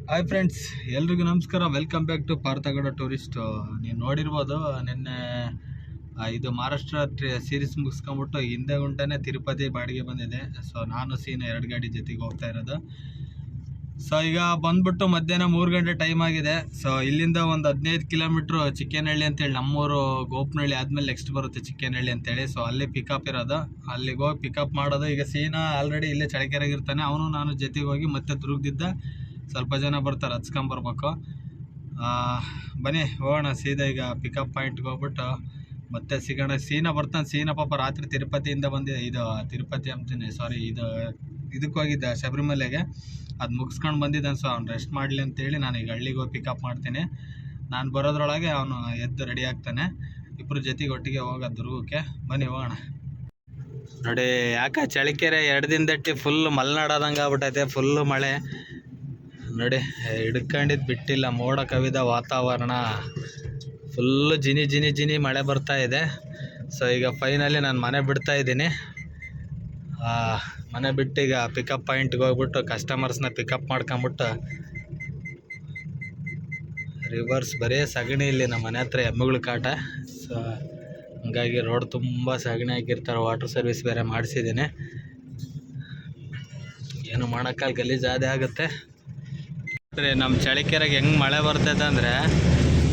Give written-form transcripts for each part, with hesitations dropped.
Hi friends, ಎಲ್ರಿಗೂ ನಮಸ್ಕಾರ. Welcome back to Parthagada tourist. ನೀವು ನೋಡಿರ್ಬೋದು, ನಿನ್ನೆ ಇದು ಮಹಾರಾಷ್ಟ್ರ ಸೀರೀಸ್ ಮುಗಿಸ್ಕೊಂಬಿಟ್ಟು ಹಿಂದೆ ಗುಂಟನೆ ತಿರುಪತಿ ಬಾಡಿಗೆ ಬಂದಿದೆ. ಸೊ ನಾನು ಸೀನ 2 ಗಾಡಿ ಜೊತೆಗೆ ಹೋಗ್ತಾ ಇರೋದು. ಸೊ ಈಗ ಬಂದ್ಬಿಟ್ಟು ಮಧ್ಯಾಹ್ನ 3 ಗಂಟೆ ಟೈಮ್ ಆಗಿದೆ. ಸೊ ಇಲ್ಲಿಂದ ಒಂದು 15 ಕಿಲೋಮೀಟ್ರು ಚಿಕ್ಕೇನಹಳ್ಳಿ ಅಂತೇಳಿ, ನಮ್ಮೂರು ಗೋಪನಹಳ್ಳಿ ಆದಮೇಲೆ ನೆಕ್ಸ್ಟ್ ಬರುತ್ತೆ ಚಿಕ್ಕೇನಹಳ್ಳಿ ಅಂತೇಳಿ. ಸೊ ಅಲ್ಲಿ ಪಿಕಪ್ ಇರೋದು, ಅಲ್ಲಿಗೆ ಹೋಗಿ ಪಿಕಪ್ ಮಾಡೋದು. ಈಗ ಸೀನಾ ಆಲ್ರೆಡಿ ಇಲ್ಲೇ ಚಳ್ಳಕೆರೆಗಿರ್ತಾನೆ. ಅವನು ನಾನು ಜೊತೆಗೆ ಹೋಗಿ ಮತ್ತೆ ದುರ್ಗದಿದ್ದ ಸ್ವಲ್ಪ ಜನ ಬರ್ತಾರೆ, ಹಚ್ಕೊಂಬರ್ಬೇಕು. ಬನ್ನಿ ಹೋಗೋಣ ಸೀದಾ. ಈಗ ಪಿಕಪ್ ಪಾಯಿಂಟ್ಗೆ ಹೋಗ್ಬಿಟ್ಟು ಮತ್ತೆ ಸಿಗೋಣ. ಸೀನಾ ಬರ್ತಾನೆ. ಸೀನಾ ಪಾಪ ರಾತ್ರಿ ತಿರುಪತಿಯಿಂದ ಬಂದಿದೆ. ಇದು ತಿರುಪತಿ ಅಂತೀನಿ, ಸಾರಿ, ಇದಕ್ಕೆ ಹೋಗಿದ್ದೆ ಶಬರಿಮಲೆಗೆ. ಅದು ಮುಗಿಸ್ಕೊಂಡು ಬಂದಿದ್ದಾನೆ. ಸೊ ಅವ್ನು ರೆಸ್ಟ್ ಮಾಡಲಿ ಅಂತೇಳಿ ನಾನು ಈಗ ಹಳ್ಳಿಗೆ ಹೋಗಿ ಪಿಕಪ್ ಮಾಡ್ತೀನಿ. ನಾನು ಬರೋದ್ರೊಳಗೆ ಅವನು ಎದ್ದು ರೆಡಿ ಆಗ್ತಾನೆ. ಇಬ್ಬರು ಜೊತೆಗೆ ಒಟ್ಟಿಗೆ ಹೋಗೋದು ದುರ್ಗಕ್ಕೆ. ಬನ್ನಿ ಹೋಗೋಣ. ನೋಡಿ, ಯಾಕೆ ಚಳ್ಳಕೆರೆ 2 ದಿನದಟ್ಟಿ ಫುಲ್ ಮಲೆನಾಡೋದಂಗೆ ಆಗ್ಬಿಟ್ಟೈತೆ. ಫುಲ್ಲು ಮಳೆ ನೋಡಿ, ಹಿಡ್ಕೊಂಡಿದ್ದು ಬಿಟ್ಟಿಲ್ಲ. ಮೋಡ ಕವಿದ ವಾತಾವರಣ, ಫುಲ್ಲು ಜಿನಿ ಜಿನಿ ಜಿನಿ ಮಳೆ ಬರ್ತಾ ಇದೆ. ಸೊ ಈಗ ಫೈನಲಿ ನಾನು ಮನೆ ಬಿಡ್ತಾ ಇದ್ದೀನಿ. ಮನೆ ಬಿಟ್ಟು ಈಗ ಪಿಕಪ್ ಪಾಯಿಂಟ್ಗೆ ಹೋಗ್ಬಿಟ್ಟು ಕಸ್ಟಮರ್ಸ್ನ ಪಿಕಪ್ ಮಾಡ್ಕೊಂಬಿಟ್ಟು ರಿವರ್ಸ್. ಬರೀ ಸಗಣಿ ಇಲ್ಲಿ ನಮ್ಮ ಮನೆ ಹತ್ರ ಎಮ್ಮೆಗಳ ಕಾಟ. ಸೊ ಹಂಗಾಗಿ ರೋಡ್ ತುಂಬ ಸಗಣಿ ಹಾಕಿರ್ತಾರೆ. ವಾಟರ್ ಸರ್ವಿಸ್ ಬೇರೆ ಮಾಡಿಸಿದ್ದೀನಿ. ಏನು ಮಾಡೋಕ್ಕಲ್ಲ, ಗಲೀಜಾದೆ ಆಗುತ್ತೆ. ನಮ್ಮ ಚಳ್ಳಕೆರೆಗೆ ಹೆಂಗೆ ಮಳೆ ಬರ್ತೈತೆ ಅಂದರೆ,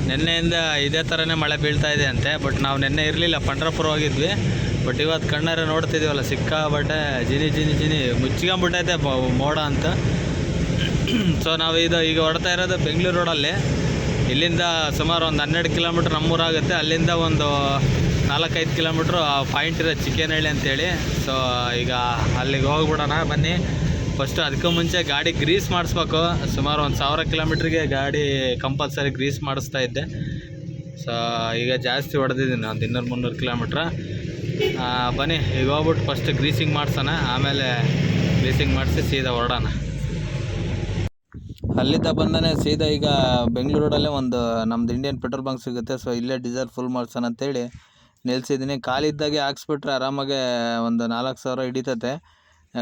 ನಿನ್ನೆಯಿಂದ ಇದೇ ಥರನೇ ಮಳೆ ಬೀಳ್ತಾ ಇದೆ ಅಂತೆ. ಬಟ್ ನಾವು ನಿನ್ನೆ ಇರಲಿಲ್ಲ, ಪಂಡ್ರಪುರ ಹೋಗಿದ್ವಿ. ಬಟ್ ಇವತ್ತು ಕಣ್ಣಾರೆ ನೋಡ್ತಿದ್ದೀವಲ್ಲ, ಸಿಕ್ಕಾಬಟ್ಟೆ ಜಿನಿ ಜಿನಿ ಜಿನಿ ಮುಚ್ಕೊಂಬಿಟ್ಟೈತೆ ಮೋಡ ಅಂತ. ಸೊ ನಾವು ಈಗ ಹೊಡ್ತಾ ಇರೋದು ಬೆಂಗಳೂರು ರೋಡಲ್ಲಿ. ಇಲ್ಲಿಂದ ಸುಮಾರು ಒಂದು 12 ಕಿಲೋಮೀಟ್ರ್ ನಮ್ಮೂರಾಗುತ್ತೆ. ಅಲ್ಲಿಂದ ಒಂದು 4-5 ಕಿಲೋಮೀಟ್ರು ಪಾಯಿಂಟ್ ಇರೋದು ಚಿಕ್ಕೇನಹಳ್ಳಿ ಅಂತೇಳಿ. ಸೊ ಈಗ ಅಲ್ಲಿಗೆ ಹೋಗ್ಬಿಡೋಣ ಬನ್ನಿ. ಫಸ್ಟು ಅದಕ್ಕೂ ಮುಂಚೆ ಗಾಡಿ ಗ್ರೀಸ್ ಮಾಡಿಸ್ಬೇಕು. ಸುಮಾರು ಒಂದು 1000 ಕಿಲೋಮೀಟ್ರಿಗೆ ಗಾಡಿ ಕಂಪಲ್ಸರಿ ಗ್ರೀಸ್ ಮಾಡಿಸ್ತಾ ಇದ್ದೆ. ಸೊ ಈಗ ಜಾಸ್ತಿ ಹೊಡೆದಿದ್ದೀನಿ, ಒಂದು 200-300 ಕಿಲೋಮೀಟ್ರ್. ಬನ್ನಿ ಈಗ ಹೋಗ್ಬಿಟ್ಟು ಫಸ್ಟ್ ಗ್ರೀಸಿಂಗ್ ಮಾಡಿಸೋಣ, ಆಮೇಲೆ ಗ್ರೀಸಿಂಗ್ ಮಾಡಿಸಿ ಸೀದಾ ಹೊರಡೋಣ. ಅಲ್ಲಿದ್ದ ಬಂದನೇ ಸೀದಾ ಈಗ ಬೆಂಗಳೂರು ರೋಡಲ್ಲೇ ಒಂದು ನಮ್ದು ಇಂಡಿಯನ್ ಪೆಟ್ರೋಲ್ ಬಂಕ್ ಸಿಗುತ್ತೆ. ಸೊ ಇಲ್ಲೇ ಡೀಸೆಲ್ ಫುಲ್ ಮಾಡ್ಸೋಣ ಅಂತೇಳಿ ನಿಲ್ಸಿದ್ದೀನಿ. ಖಾಲಿದ್ದಾಗೆ ಹಾಕ್ಸ್ಬಿಟ್ರೆ ಆರಾಮಾಗೆ ಒಂದು 4000 ಹಿಡಿತತೆ.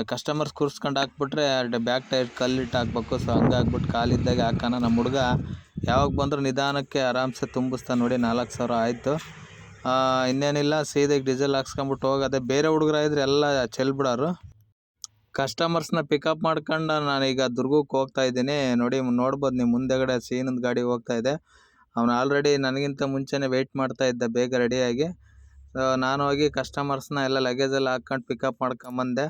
ಕಸ್ಟಮರ್ಸ್ ಕೂರಿಸ್ಕೊಂಡು ಹಾಕ್ಬಿಟ್ರೆ ಬ್ಯಾಕ್ ಟೈರ್ ಕಲ್ಲಿಟ್ಟು ಹಾಕ್ಬೇಕು. ಸೊ ಹಂಗೆ ಹಾಕ್ಬಿಟ್ಟು ಕಾಲಿದ್ದಾಗೆ ಹಾಕೋಣ. ನಮ್ಮ ಹುಡುಗ ಯಾವಾಗ ಬಂದರೂ ನಿಧಾನಕ್ಕೆ ಆರಾಮ್ಸೆ ತುಂಬಿಸ್ತಾನೆ. ನೋಡಿ, 4000 ಆಯಿತು. ಇನ್ನೇನಿಲ್ಲ, ಸೀದಾ ಡೀಸೆಲ್ ಹಾಕ್ಸ್ಕೊಂಬಿಟ್ಟು ಹೋಗೋದೆ. ಬೇರೆ ಹುಡುಗರಾಗಿದ್ರೆ ಎಲ್ಲ ಚೆಲ್ಬಿಡೋರು. ಕಸ್ಟಮರ್ಸ್ನ ಪಿಕಪ್ ಮಾಡ್ಕೊಂಡು ನಾನೀಗ ದುರ್ಗಕ್ಕೆ ಹೋಗ್ತಾ ಇದ್ದೀನಿ. ನೋಡ್ಬೋದು ನೀವು, ಮುಂದೆಗಡೆ ಸೀನದ ಗಾಡಿ ಹೋಗ್ತಾ ಇದೆ. ಅವನು ಆಲ್ರೆಡಿ ನನಗಿಂತ ಮುಂಚೆನೇ ವೆಯ್ಟ್ ಮಾಡ್ತಾ ಇದ್ದ ಬೇಗ ರೆಡಿಯಾಗಿ. ನಾನು ಹೋಗಿ ಕಸ್ಟಮರ್ಸ್ನ ಎಲ್ಲ ಲಗೇಜೆಲ್ಲ ಹಾಕ್ಕೊಂಡು ಪಿಕಪ್ ಮಾಡ್ಕೊಂಬಂದೆ.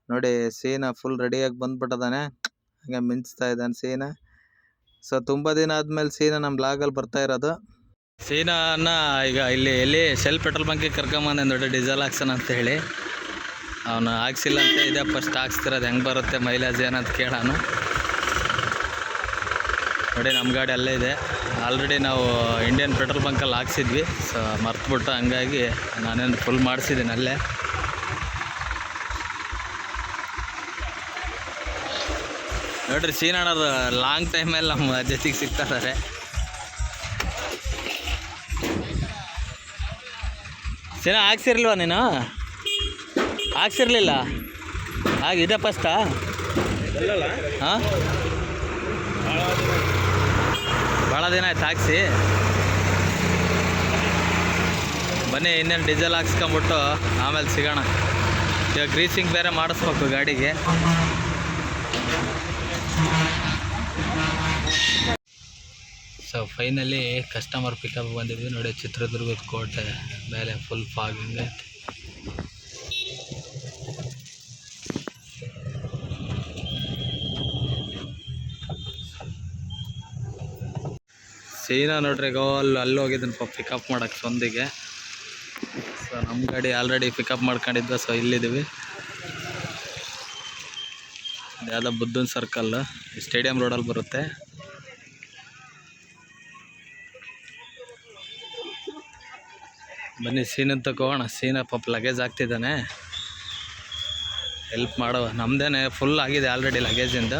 ನೋಡಿ, ಸೀನಾ ಫುಲ್ ರೆಡಿಯಾಗಿ ಬಂದ್ಬಿಟ್ಟದಾನೆ. ಹಾಗೆ ಮಿಂಚ್ತಾ ಇದ್ದಾನೆ ಸೀನಾ. ಸೊ ತುಂಬ ದಿನ ಆದಮೇಲೆ ಸೀನಾ ನಮ್ಮ ಬ್ಲಾಗಲ್ಲಿ ಬರ್ತಾ ಇರೋದು. ಸೀನಾನ ಈಗ ಎಲ್ಲಿ ಶೆಲ್ ಪೆಟ್ರೋಲ್ ಬಂಕಿಗೆ ಕರ್ಕೊಂಬಂದೆ ನೋಡಿ, ಡೀಸೆಲ್ ಹಾಕ್ಸೋಣ ಅಂತ ಹೇಳಿ. ಅವನು ಹಾಕ್ಸಿಲ್ಲ ಅಂತ ಇದೆ. ಫಸ್ಟ್ ಹಾಕ್ಸ್ತಿರೋದು ಹೆಂಗೆ ಬರುತ್ತೆ ಮೈಲೇಜ್ ಏನಂತ ಕೇಳೋಣ. ನೋಡಿ, ನಮ್ಮ ಗಾಡಿ ಅಲ್ಲೇ ಇದೆ. ಆಲ್ರೆಡಿ ನಾವು ಇಂಡಿಯನ್ ಪೆಟ್ರೋಲ್ ಬಂಕಲ್ಲಿ ಹಾಕ್ಸಿದ್ವಿ. ಸೊ ಮರ್ತುಬಿಟ್ಟು, ಹಂಗಾಗಿ ನಾನೇನು ಫುಲ್ ಮಾಡಿಸಿದ್ದೀನಿ ಅಲ್ಲೇ. ನೋಡ್ರಿ, ಸೀನಣ್ಣರು ಲಾಂಗ್ ಟೈಮಲ್ಲಿ ನಮ್ಮ ಜೊತೆಗೆ ಸಿಗ್ತಾರೆ. ಸೀನಾ ಹಾಕ್ಸಿರ್ಲಿಲ್ವ ನೀನು? ಹಾಕ್ಸಿರ್ಲಿಲ್ಲ? ಇದೇ ಫಸ್ಟಾ? ಹಾಂ, ಭಾಳ ದಿನ ಆಯ್ತು ಹಾಕ್ಸಿ. ಬನ್ನಿ, ಇನ್ನೇನು ಡೀಸೆಲ್ ಹಾಕ್ಸ್ಕೊಂಬಿಟ್ಟು ಆಮೇಲೆ ಸಿಗೋಣ. ಈಗ ಗ್ರೀಸಿಂಗ್ ಬೇರೆ ಮಾಡಿಸ್ಬೇಕು ಗಾಡಿಗೆ. ಸೊ ಫೈನಲಿ ಕಸ್ಟಮರ್ ಪಿಕಪ್ ಬಂದಿದ್ವಿ. ನೋಡಿ, ಚಿತ್ರದುರ್ಗದ ಕೋಟೆ ಮೇಲೆ ಫುಲ್ ಫಾಗಿಂಗ್ ಐತೆ. ಸೀನಾ ನೋಡ್ರಿ, ಅಲ್ಲಿ ಹೋಗಿದ್ದೀನಿ ಪಿಕಪ್ ಮಾಡೋಕ್ಕೆ ಸೊಂದಿಗೆ. ಸೊ ನಮ್ಮ ಗಾಡಿ ಆಲ್ರೆಡಿ ಪಿಕಪ್ ಮಾಡ್ಕೊಂಡಿದ್ದ. ಸೊ ಇಲ್ಲಿದ್ದೀವಿ, ಯಾವುದೋ ಬುದ್ಧನ ಸರ್ಕಲ್, ಸ್ಟೇಡಿಯಂ ರೋಡಲ್ಲಿ ಬರುತ್ತೆ. ಬನ್ನಿ ಸೀನಂತ ತಗೋಣ. ಸೀನಾ ಪಾಪ ಲಗೇಜ್ ಆಗ್ತಿದ್ದಾನೆ, ಹೆಲ್ಪ್ ಮಾಡೋ. ನಮ್ಮದೇನೆ ಫುಲ್ ಆಗಿದೆ ಆಲ್ರೆಡಿ ಲಗೇಜಿಂದ.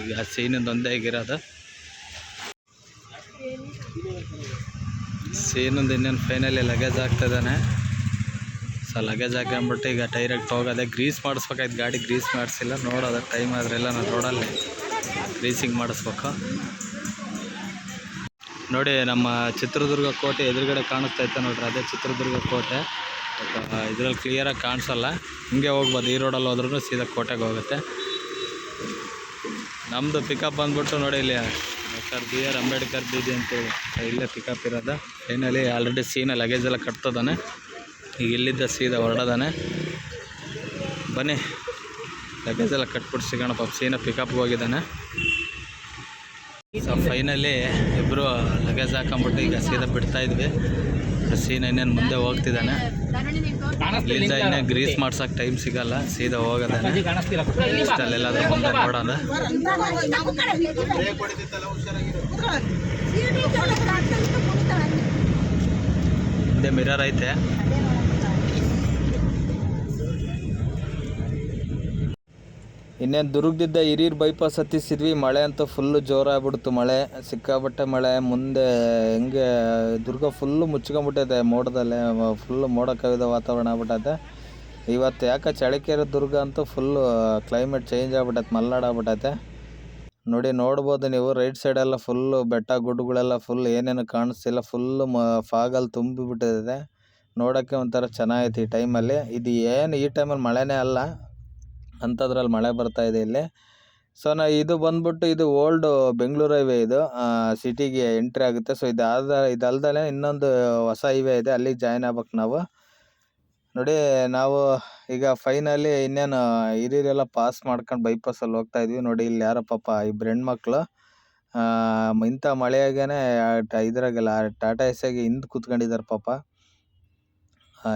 ಈಗ ಸೀನಿಂದ ಒಂದೇ ಆಗಿರೋದು. ಸೀನಿಂದ ಇನ್ನೇನು ಫೈನಲಿ ಲಗೇಜ್ ಆಗ್ತಿದ್ದಾನೆ. ಸೊ ಲಗೇಜ್ ಹಾಕೊಂಡ್ಬಿಟ್ಟು ಈಗ ಡೈರೆಕ್ಟ್ ಹೋಗೋದೆ. ಗ್ರೀಸ್ ಮಾಡಿಸ್ಬೇಕಾಯ್ತು ಗಾಡಿ, ಗ್ರೀಸ್ ಮಾಡಿಸಿಲ್ಲ. ನೋಡೋದು ಟೈಮ್ ಆದ್ರೆಲ್ಲ ನಾನು ರೋಡಲ್ಲಿ ಗ್ರೀಸಿಂಗ್ ಮಾಡಿಸ್ಬೇಕು. ನೋಡಿ ನಮ್ಮ ಚಿತ್ರದುರ್ಗ ಕೋಟೆ ಎದುರುಗಡೆ ಕಾಣಿಸ್ತೈತೆ ನೋಡ್ರಿ, ಅದೇ ಚಿತ್ರದುರ್ಗ ಕೋಟೆ. ಇದರಲ್ಲಿ ಕ್ಲಿಯರಾಗಿ ಕಾಣಿಸಲ್ಲ, ಹಿಂಗೆ ಹೋಗ್ಬೋದು. ಈ ರೋಡಲ್ಲಿ ಹೋದ್ರೂ ಸೀದಾ ಕೋಟೆಗೆ ಹೋಗುತ್ತೆ. ನಮ್ಮದು ಪಿಕಪ್ ಬಂದ್ಬಿಟ್ಟು ನೋಡಿ ಇಲ್ಲಿ ಡಾಕ್ಟರ್ BR ಅಂಬೇಡ್ಕರ್ ಬೀದಿ ಅಂತೇಳಿ ಇಲ್ಲೇ ಪಿಕಪ್ ಇರೋದು. ಫೈನಲಿ ಆಲ್ರೆಡಿ ಸೀನ ಲಗೇಜ್ ಎಲ್ಲ ಕಟ್ತದಾನೆ, ಈಗ ಇಲ್ಲಿದ್ದ ಸೀದಾ ಹೊರಡದಾನೆ. ಬನ್ನಿ ಲಗೇಜ್ ಎಲ್ಲ ಕಟ್ಬಿಟ್ಟು ಸಿಗೋಣ. ಪಾಪ ಸೀನ ಪಿಕಪ್ಗೆ ಹೋಗಿದ್ದಾನೆ. ಸೊ ಫೈನಲಿ ಇಬ್ಬರು ಲಗೇಜ್ ಹಾಕೊಂಬಿಟ್ಟು ಈಗ ಸೀದಾ ಬಿಡ್ತಾಯಿದ್ವಿ. ಸೀನ ಇನ್ನೇನು ಮುಂದೆ ಹೋಗ್ತಿದ್ದಾನೆ. ಇಲ್ಲಿಂದ ಇನ್ನೇ ಗ್ರೀಸ್ ಮಾಡ್ಸೋಕೆ ಟೈಮ್ ಸಿಗಲ್ಲ, ಸೀದಾ ಹೋಗೋದಾನೆ. ಅಲ್ಲೆಲ್ಲಾದ್ರೂ ಮುಂದೆ ನೋಡೋಣ. ಮುಂದೆ ಮಿರರ್ ಐತೆ. ಇನ್ನೇನು ದುರ್ಗದಿಂದ ಹಿರಿಯೂರು ಬೈಪಾಸ್ ಹತ್ತಿಸಿದ್ವಿ. ಮಳೆ ಅಂತೂ ಫುಲ್ಲು ಜೋರಾಗ್ಬಿಡ್ತು. ಮಳೆ ಸಿಕ್ಕಾಬಟ್ಟೆ ಮಳೆ. ಮುಂದೆ ಹೆಂಗೆ ದುರ್ಗ ಫುಲ್ಲು ಮುಚ್ಕೊಂಬಿಟ್ಟೈತೆ ಮೋಡದಲ್ಲೇ, ಫುಲ್ಲು ಮೋಡ ಕವಿದ ವಾತಾವರಣ ಆಗ್ಬಿಟ್ಟೈತೆ. ಇವತ್ತು ಯಾಕೆ ಚಳಿಕೆರೆ ದುರ್ಗ ಅಂತೂ ಫುಲ್ಲು ಕ್ಲೈಮೇಟ್ ಚೇಂಜ್ ಆಗ್ಬಿಟ್ಟೈತೆ, ಮಲ್ನಾಡು ಆಗ್ಬಿಟ್ಟೈತೆ. ನೋಡ್ಬೋದು ನೀವು, ರೈಟ್ ಸೈಡೆಲ್ಲ ಫುಲ್ಲು ಬೆಟ್ಟ ಗುಡ್ಡಗಳೆಲ್ಲ ಫುಲ್ ಏನೇನು ಕಾಣಿಸ್ತಿಲ್ಲ, ಫುಲ್ಲು ಫಾಗಲ್ಲಿ ತುಂಬಿಬಿಟ್ಟಿದೆ. ನೋಡೋಕ್ಕೆ ಒಂಥರ ಚೆನ್ನಾಗೈತೆ ಈ ಟೈಮಲ್ಲಿ. ಇದು ಏನು ಈ ಟೈಮಲ್ಲಿ ಮಳೆನೇ ಅಲ್ಲ, ಅಂಥದ್ರಲ್ಲಿ ಮಳೆ ಬರ್ತಾ ಇದೆ ಇಲ್ಲಿ. ಸೊ ಇದು ಬಂದ್ಬಿಟ್ಟು ಇದು ಓಲ್ಡ್ ಬೆಂಗಳೂರು ಹೈವೇ, ಇದು ಸಿಟಿಗೆ ಎಂಟ್ರಿ ಆಗುತ್ತೆ. ಸೊ ಇದಲ್ದಲೆ ಇನ್ನೊಂದು ಹೊಸ ಹೈವೇ ಇದೆ, ಅಲ್ಲಿಗೆ ಜಾಯ್ನ್ ಆಗ್ಬೇಕು ನಾವು. ನೋಡಿ ನಾವು ಈಗ ಫೈನಲಿ ಇನ್ನೇನು ಹಿರಿಯರೆಲ್ಲ ಪಾಸ್ ಮಾಡ್ಕೊಂಡು ಬೈಪಾಸಲ್ಲಿ ಹೋಗ್ತಾ ಇದ್ವಿ. ನೋಡಿ ಇಲ್ಲಿ ಯಾರೋ ಪಾಪ ಇಬ್ಬರು ಹೆಣ್ಮಕ್ಳು ಇಂಥ ಮಳೆಯಾಗೇನೆ ಇದ್ರಾಗೆಲ್ಲ ಟಾಟಾ ಎಸ್ಗೆ ಹಿಂದೆ ಕೂತ್ಕೊಂಡಿದ್ದಾರೆ ಪಾಪ.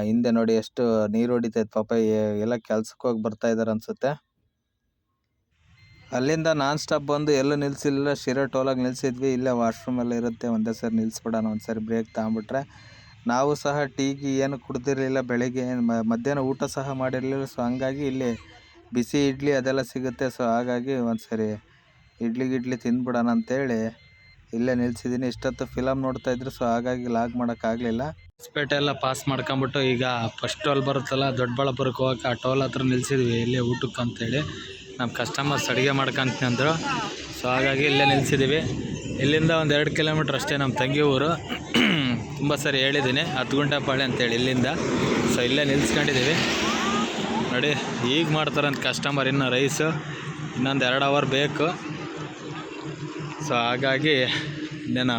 ಹಿಂದೆ ನೋಡಿ ಎಷ್ಟು ನೀರು ಹೊಡಿತೈತೆ ಪಾಪ. ಎಲ್ಲ ಕೆಲ್ಸಕ್ಕೆ ಹೋಗಿ ಬರ್ತಾ ಇದ್ದಾರೆ ಅನ್ಸುತ್ತೆ. ಅಲ್ಲಿಂದ ನಾನ್ ಸ್ಟಾಪ್ ಬಂದು ಎಲ್ಲೂ ನಿಲ್ಸಿಲ್ಲ, ಶಿರಾ ಟೋಲಾಗಿ ನಿಲ್ಸಿದ್ವಿ. ಇಲ್ಲೇ ವಾಶ್ರೂಮ್ ಎಲ್ಲ ಇರುತ್ತೆ, ಒಂದೇ ಸರಿ ನಿಲ್ಸ್ಬಿಡೋಣ, ಒಂದ್ಸರಿ ಬ್ರೇಕ್ ತಗೊಂಬಿಟ್ರೆ. ನಾವು ಸಹ ಟೀಗೆ ಏನು ಕುಡ್ದಿರಲಿಲ್ಲ, ಬೆಳಗ್ಗೆ ಮಧ್ಯಾಹ್ನ ಊಟ ಸಹ ಮಾಡಿರಲಿಲ್ಲ. ಸೊ ಹಂಗಾಗಿ ಇಲ್ಲಿ ಬಿಸಿ ಇಡ್ಲಿ ಅದೆಲ್ಲ ಸಿಗುತ್ತೆ. ಸೊ ಹಾಗಾಗಿ ಒಂದ್ಸರಿ ಇಡ್ಲಿ ತಿಂದ್ಬಿಡೋಣ ಅಂತೇಳಿ ಇಲ್ಲೇ ನಿಲ್ಸಿದ್ದೀನಿ. ಇಷ್ಟೊತ್ತು ಫಿಲಮ್ ನೋಡ್ತಾ ಇದ್ರು, ಸೊ ಹಾಗಾಗಿ ಲಾಗ್ ಮಾಡೋಕ್ಕಾಗಲಿಲ್ಲ. ಹೊಸಪೇಟೆ ಎಲ್ಲ ಪಾಸ್ ಮಾಡ್ಕೊಂಬಿಟ್ಟು ಈಗ ಫಸ್ಟ್ ಟೋಲ್ ಬರುತ್ತಲ್ಲ ದೊಡ್ಡಬಳ್ಳಾಪುರಕ್ಕೆ ಹೋಗಕ್ಕೆ, ಆ ಟೋಲ್ ಹತ್ರ ನಿಲ್ಸಿದ್ವಿ ಇಲ್ಲೇ ಊಟಕ್ಕೆ ಅಂತೇಳಿ. ನಮ್ಮ ಕಸ್ಟಮರ್ಸ್ ಅಡುಗೆ ಮಾಡ್ಕೊಂತಂದ್ರು. ಸೊ ಹಾಗಾಗಿ ಇಲ್ಲೇ ನಿಲ್ಸಿದ್ದೀವಿ. ಇಲ್ಲಿಂದ ಒಂದು 2 ಕಿಲೋಮೀಟ್ರ್ ಅಷ್ಟೇ ನಮ್ಮ ತಂಗಿ ಊರು. ತುಂಬ ಸರಿ ಹೇಳಿದ್ದೀನಿ, 10 ಗುಂಟೆಪಾಳ್ಯ ಅಂತೇಳಿ ಇಲ್ಲಿಂದ. ಸೊ ಇಲ್ಲೇ ನಿಲ್ಸ್ಕೊಂಡಿದ್ದೀವಿ. ನೋಡಿ ಈಗ ಮಾಡ್ತಾರಂತ ಕಸ್ಟಮರ್, ಇನ್ನು ರೈಸು ಇನ್ನೊಂದು 2 ಅವರ್ ಬೇಕು. ಸೊ ಹಾಗಾಗಿ ಇನ್ನೇನು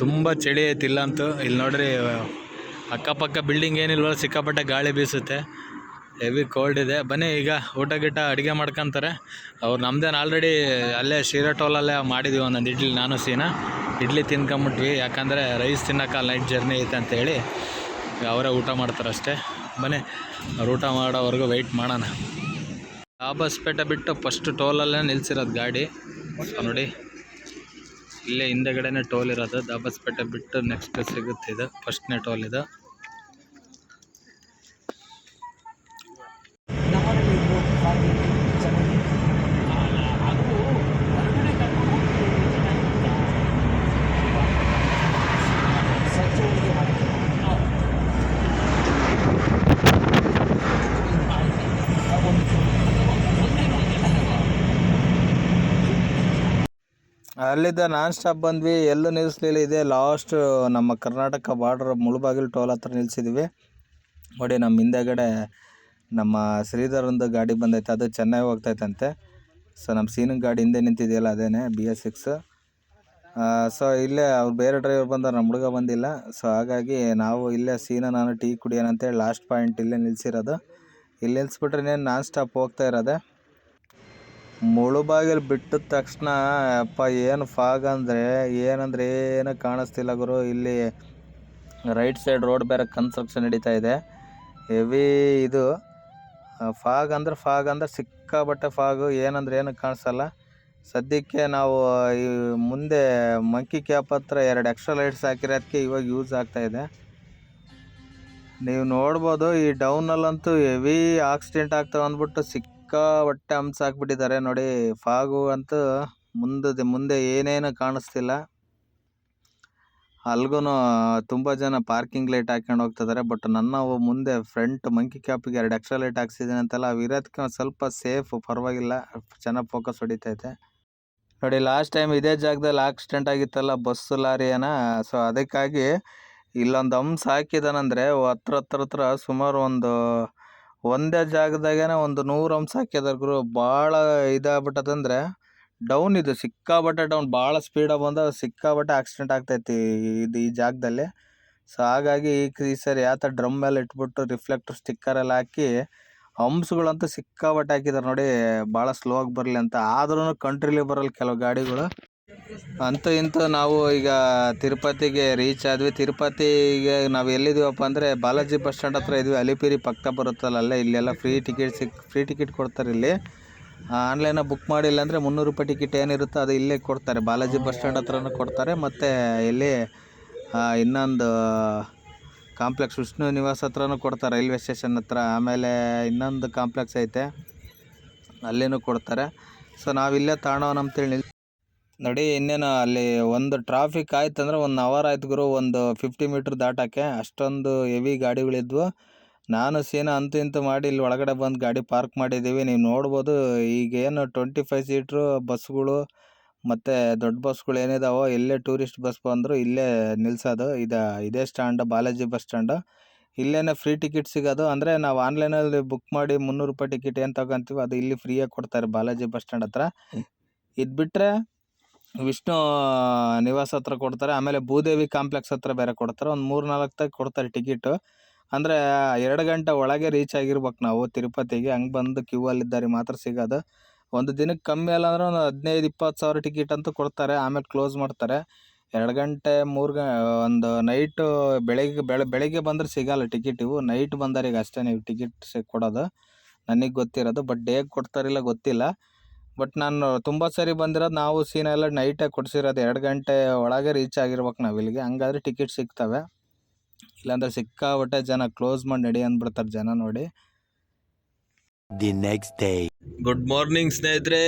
ತುಂಬ ಚಳಿ ಐತಿ ಇಲ್ಲಂತೂ. ಇಲ್ಲಿ ನೋಡ್ರಿ ಅಕ್ಕಪಕ್ಕ ಬಿಲ್ಡಿಂಗ್ ಏನಿಲ್ವ, ಸಿಕ್ಕಾಪಟ್ಟೆ ಗಾಳಿ ಬೀಸುತ್ತೆ, ಹೆವಿ ಕೋಲ್ಡ್ ಇದೆ. ಬನ್ನಿ ಈಗ ಊಟ ಅಡುಗೆ ಮಾಡ್ಕೊತಾರೆ ಅವ್ರು. ನಮ್ದೇನು ಆಲ್ರೆಡಿ ಅಲ್ಲೇ ಶಿರಾ ಟೋಲಲ್ಲೇ ಮಾಡಿದ್ವಿ ಒಂದೊಂದು ಇಡ್ಲಿ, ನಾನು ಸೀನಾ ಇಡ್ಲಿ ತಿನ್ಕೊಂಬಿಟ್ವಿ. ಯಾಕಂದರೆ ರೈಸ್ ತಿನ್ನೋಕೆ ನೈಟ್ ಜರ್ನಿ ಐತೆ ಅಂತೇಳಿ ಅವರೇ ಊಟ ಮಾಡ್ತಾರೆ ಅಷ್ಟೇ. ಬನ್ನಿ ಅವ್ರು ಊಟ ಮಾಡೋವರೆಗೂ ವೆಯ್ಟ್ ಮಾಡೋಣ. ಹೊಸಪೇಟೆ ಬಿಟ್ಟು ಫಸ್ಟ್ ಟೋಲಲ್ಲೇ ನಿಲ್ಸಿರೋದು ಗಾಡಿ. ಸೊ ನೋಡಿ ಇಲ್ಲೇ ಹಿಂದೆಗಡೆನೇ ಟೋಲ್ ಇರೋದು. ಹೊಸಪೇಟೆ ಬಿಟ್ಟು ನೆಕ್ಸ್ಟ್ ಸಿಗುತ್ತೆ, ಇದು ಫಸ್ಟ್ನೇ ಟೋಲ್ ಇದು. ಅಲ್ಲಿದ್ದ ನಾನ್ ಸ್ಟಾಪ್ ಬಂದ್ವಿ, ಎಲ್ಲೂ ನಿಲ್ಲಿಸ್ಲಿಲ್ಲ. ಇದೆ ಲಾಸ್ಟ್ ನಮ್ಮ ಕರ್ನಾಟಕ ಬಾರ್ಡರ್ ಮುಳಬಾಗಿಲು ಟೋಲ್ ಹತ್ರ ನಿಲ್ಸಿದ್ವಿ. ನೋಡಿ ನಮ್ಮ ಹಿಂದೆಗಡೆ ನಮ್ಮ ಶ್ರೀಧರಂದು ಗಾಡಿ ಬಂದೈತೆ, ಅದು ಚೆನ್ನಾಗಿ ಹೋಗ್ತೈತಂತೆ. ಸೊ ನಮ್ಮ ಸೀನಿನ ಗಾಡಿ ಹಿಂದೆ ನಿಂತಿದೆಯಲ್ಲ ಅದೇನೆ BS6. ಸೊ ಇಲ್ಲೇ ಅವ್ರು ಬೇರೆ ಡ್ರೈವರ್ ಬಂದವ್ರು, ನಮ್ಮ ಹುಡುಗ ಬಂದಿಲ್ಲ. ಸೊ ಹಾಗಾಗಿ ನಾವು ಇಲ್ಲೇ ಸೀನ ನಾನು ಟೀ ಕುಡಿಯೋಣ ಅಂತೇಳಿ ಲಾಸ್ಟ್ ಪಾಯಿಂಟ್ ಇಲ್ಲೇ ನಿಲ್ಸಿರೋದು. ಇಲ್ಲಿ ನಿಲ್ಸ್ಬಿಟ್ರೆ ನಾನ್ ಸ್ಟಾಪ್ ಹೋಗ್ತಾ ಇರೋದೆ. ಮುಳುಬಾಗಿಲು ಬಿಟ್ಟಿದ ತಕ್ಷಣ ಅಪ್ಪ ಏನು ಫಾಗ್ ಅಂದರೆ ಏನು ಕಾಣಿಸ್ತಿಲ್ಲ ಗುರು. ಇಲ್ಲಿ ರೈಟ್ ಸೈಡ್ ರೋಡ್ ಬೇರೆ ಕನ್ಸ್ಟ್ರಕ್ಷನ್ ನಡೀತಾ ಇದೆ, ಹೆವಿ ಇದು. ಫಾಗ್ ಅಂದ್ರೆ ಸಿಕ್ಕಾಬಟ್ಟೆ ಫಾಗು, ಏನು ಕಾಣಿಸಲ್ಲ. ಸದ್ಯಕ್ಕೆ ನಾವು ಈ ಮುಂದೆ ಮಂಕಿ ಕ್ಯಾಪ್ ಹತ್ರ 2 ಎಕ್ಸ್ಟ್ರಾ ಲೈಟ್ಸ್ ಹಾಕಿರೋದಕ್ಕೆ ಇವಾಗ ಯೂಸ್ ಆಗ್ತಾ ಇದೆ. ನೀವು ನೋಡ್ಬೋದು ಈ ಡೌನಲ್ಲಂತೂ ಹೆವಿ ಆಕ್ಸಿಡೆಂಟ್ ಆಗ್ತಾವೆ ಅಂದ್ಬಿಟ್ಟು ಸಿಕ್ಕಾಬಟ್ಟೆ ಹಂಪ್ಸ್ ಹಾಕ್ಬಿಟ್ಟಿದ್ದಾರೆ. ನೋಡಿ ಫಾಗು ಅಂತೂ ಮುಂದೆ ಏನೇನು ಕಾಣಿಸ್ತಿಲ್ಲ. ಅಲ್ಗೂ ತುಂಬ ಜನ ಪಾರ್ಕಿಂಗ್ ಲೈಟ್ ಹಾಕ್ಕೊಂಡು ಹೋಗ್ತಿದ್ದಾರೆ. ಬಟ್ ನನ್ನ ಮುಂದೆ ಫ್ರಂಟ್ ಮಂಕಿ ಕ್ಯಾಪಿಗೆ 2 ಎಕ್ಸ್ಟ್ರಾ ಲೈಟ್ ಹಾಕ್ಸಿದ್ದೀನಿ ಅಂತಲ್ಲ, ಅವು ಇರೋದಕ್ಕೆ ಸ್ವಲ್ಪ ಸೇಫ್, ಪರವಾಗಿಲ್ಲ, ಚೆನ್ನಾಗಿ ಫೋಕಸ್ ಹೊಡಿತೈತೆ. ನೋಡಿ ಲಾಸ್ಟ್ ಟೈಮ್ ಇದೇ ಜಾಗದಲ್ಲಿ ಆಕ್ಸಿಡೆಂಟ್ ಆಗಿತ್ತಲ್ಲ ಬಸ್ಸು ಲಾರಿ ಏನೋ. ಸೊ ಅದಕ್ಕಾಗಿ ಇಲ್ಲೊಂದು ಹಂಪ್ಸ್ ಹಾಕಿದಾನಂದರೆ ಹತ್ರ ಸುಮಾರು ಒಂದೇ ಜಾಗದಾಗೇನೆ 100 ಹಂಪ್ಸ್ ಹಾಕಿದಾರೆ ಗುರು. ಭಾಳ ಇದಾಗ್ಬಿಟ್ಟದಂದ್ರೆ ಡೌನ್ ಇದು ಸಿಕ್ಕಾಬಟ್ಟೆ ಡೌನ್, ಭಾಳ ಸ್ಪೀಡಾಗಿ ಬಂದಾಗ ಸಿಕ್ಕಾಬಟ್ಟೆ ಆಕ್ಸಿಡೆಂಟ್ ಆಗ್ತೈತಿ ಈ ಜಾಗದಲ್ಲಿ. ಸೊ ಹಾಗಾಗಿ ಈ ಸರಿ ಯಾವ ಡ್ರಮ್ ಮೇಲೆ ಇಟ್ಬಿಟ್ಟು ರಿಫ್ಲೆಕ್ಟರ್ ಸ್ಟಿಕ್ಕರ್ ಎಲ್ಲ ಹಾಕಿ ಹಂಪ್ಸ್ಗಳಂತೂ ಸಿಕ್ಕಾಬಟ್ಟೆ ಹಾಕಿದಾರೆ ನೋಡಿ, ಭಾಳ ಸ್ಲೋ ಆಗಿ ಬರಲಿ ಅಂತ. ಆದ್ರೂ ಕಂಟ್ರಿಲಿ ಬರಲ್ಲ ಕೆಲವು ಗಾಡಿಗಳು. ಅಂತೂ ಇಂತೂ ನಾವು ಈಗ ತಿರುಪತಿಗೆ ರೀಚ್ ಆದ್ವಿ. ತಿರುಪತಿಗೆ ನಾವು ಎಲ್ಲಿದ್ದೀವಪ್ಪ ಅಂದರೆ ಬಾಲಾಜಿ ಬಸ್ ಸ್ಟ್ಯಾಂಡ್ ಹತ್ರ ಇದ್ವಿ. ಅಲಿಪಿರಿ ಪಕ್ಕ ಬರುತ್ತಲ್ಲ ಅಲ್ಲೇ. ಇಲ್ಲೆಲ್ಲ ಫ್ರೀ ಟಿಕೆಟ್ ಕೊಡ್ತಾರೆ ಇಲ್ಲಿ. ಆನ್ಲೈನಾಗ ಬುಕ್ ಮಾಡಿಲ್ಲ ಅಂದರೆ 300 ರೂಪಾಯಿ ಟಿಕೆಟ್ ಏನಿರುತ್ತೋ ಅದು ಇಲ್ಲೇ ಕೊಡ್ತಾರೆ. ಬಾಲಾಜಿ ಬಸ್ ಸ್ಟ್ಯಾಂಡ್ ಹತ್ರನೂ ಕೊಡ್ತಾರೆ. ಮತ್ತು ಇಲ್ಲಿ ಇನ್ನೊಂದು ಕಾಂಪ್ಲೆಕ್ಸ್ ವಿಷ್ಣು ನಿವಾಸ ಹತ್ರನೂ ಕೊಡ್ತಾರೆ, ರೈಲ್ವೆ ಸ್ಟೇಷನ್ ಹತ್ರ. ಆಮೇಲೆ ಇನ್ನೊಂದು ಕಾಂಪ್ಲೆಕ್ಸ್ ಐತೆ, ಅಲ್ಲಿನೂ ಕೊಡ್ತಾರೆ. ಸೊ ನಾವಿಲ್ಲೇ ತಾಣವನ ಅಂತೇಳಿ ನೋಡಿ. ಇನ್ನೇನು ಅಲ್ಲಿ ಒಂದು ಟ್ರಾಫಿಕ್ ಆಯ್ತು ಅಂದರೆ 1 ಅವರ್ ಆಯ್ತು ಗುರು, ಒಂದು 50 ಮೀಟ್ರ್ ದಾಟೋಕ್ಕೆ. ಅಷ್ಟೊಂದು ಹೆವಿ ಗಾಡಿಗಳಿದ್ವು. ನಾನು ಸೀನಾ ಅಂತೂ ಇಂತೂ ಮಾಡಿ ಇಲ್ಲಿ ಒಳಗಡೆ ಬಂದು ಗಾಡಿ ಪಾರ್ಕ್ ಮಾಡಿದ್ದೀವಿ. ನೀವು ನೋಡ್ಬೋದು ಈಗೇನು 25 ಸೀಟ್ರು ಬಸ್ಗಳು ಮತ್ತು ದೊಡ್ಡ ಬಸ್ಗಳು ಏನಿದಾವೋ, ಎಲ್ಲೇ ಟೂರಿಸ್ಟ್ ಬಸ್ ಬಂದರೂ ಇಲ್ಲೇ ನಿಲ್ಸೋದು. ಇದೇ ಸ್ಟ್ಯಾಂಡ್ ಬಾಲಾಜಿ ಬಸ್ ಸ್ಟ್ಯಾಂಡು. ಇಲ್ಲೇ ಫ್ರೀ ಟಿಕೆಟ್ ಸಿಗೋದು. ಅಂದರೆ ನಾವು ಆನ್ಲೈನಲ್ಲಿ ಬುಕ್ ಮಾಡಿ 300 ರೂಪಾಯಿ ಟಿಕೆಟ್ ಏನು ತಗೊಂತೀವಿ ಅದು ಇಲ್ಲಿ ಫ್ರೀಯಾಗಿ ಕೊಡ್ತಾರೆ ಬಾಲಾಜಿ ಬಸ್ ಸ್ಟ್ಯಾಂಡ್ ಹತ್ರ. ಇದು ಬಿಟ್ಟರೆ ವಿಷ್ಣು ನಿವಾಸ ಹತ್ರ ಕೊಡ್ತಾರೆ. ಆಮೇಲೆ ಭೂದೇವಿ ಕಾಂಪ್ಲೆಕ್ಸ್ ಹತ್ರ ಬೇರೆ ಕೊಡ್ತಾರೆ. ಒಂದು 3-4 ತಗ ಕೊಡ್ತಾರೆ ಟಿಕೆಟು. ಅಂದರೆ 2 ಗಂಟೆ ಒಳಗೆ ರೀಚ್ ಆಗಿರ್ಬೇಕು ನಾವು ತಿರುಪತಿಗೆ. ಹಂಗೆ ಬಂದು ಕ್ಯೂ ಅಲ್ಲಿದ್ದಾರೆ ಮಾತ್ರ ಸಿಗೋದು. ಒಂದು ದಿನಕ್ಕೆ ಕಮ್ಮಿ ಅಲ್ಲ ಅಂದ್ರೆ ಒಂದು 15-20 ಸಾವಿರ ಟಿಕೆಟ್ ಅಂತೂ ಕೊಡ್ತಾರೆ. ಆಮೇಲೆ ಕ್ಲೋಸ್ ಮಾಡ್ತಾರೆ. 2 ಗಂಟೆ ಒಂದು ನೈಟು ಬೆಳಗ್ಗೆ ಬಂದರೆ ಸಿಗೋಲ್ಲ ಟಿಕೆಟ್. ಇವು ನೈಟ್ ಬಂದವರಿಗೆ ಅಷ್ಟೇ ನೀವು ಟಿಕೆಟ್ ಕೊಡೋದು, ನನಗೆ ಗೊತ್ತಿರೋದು. ಬಟ್ ಡೇಗೆ ಕೊಡ್ತಾರಿಲ್ಲ ಗೊತ್ತಿಲ್ಲ. ಬಟ್ ನಾನು ತುಂಬ ಸರಿ ಬಂದಿರೋದು, ನಾವು ಸೀನ ಎಲ್ಲ ನೈಟೇ ಕೊಡಿಸಿರೋದು. 2 ಗಂಟೆ ಒಳಗೆ ರೀಚ್ ಆಗಿರ್ಬೇಕು ನಾವು ಇಲ್ಲಿಗೆ. ಹಂಗಾದ್ರೆ ಟಿಕೆಟ್ ಸಿಗ್ತವೆ. ಇಲ್ಲಾಂದ್ರೆ ಸಿಕ್ಕಾಬಟ್ಟೆ ಜನ ಕ್ಲೋಸ್ ಮಾಡಿ ನಡಿ ಅಂದ್ಬಿಡ್ತಾರೆ ಜನ ನೋಡಿ. The next day. Good morning ಸ್ನೇಹಿತರೆ.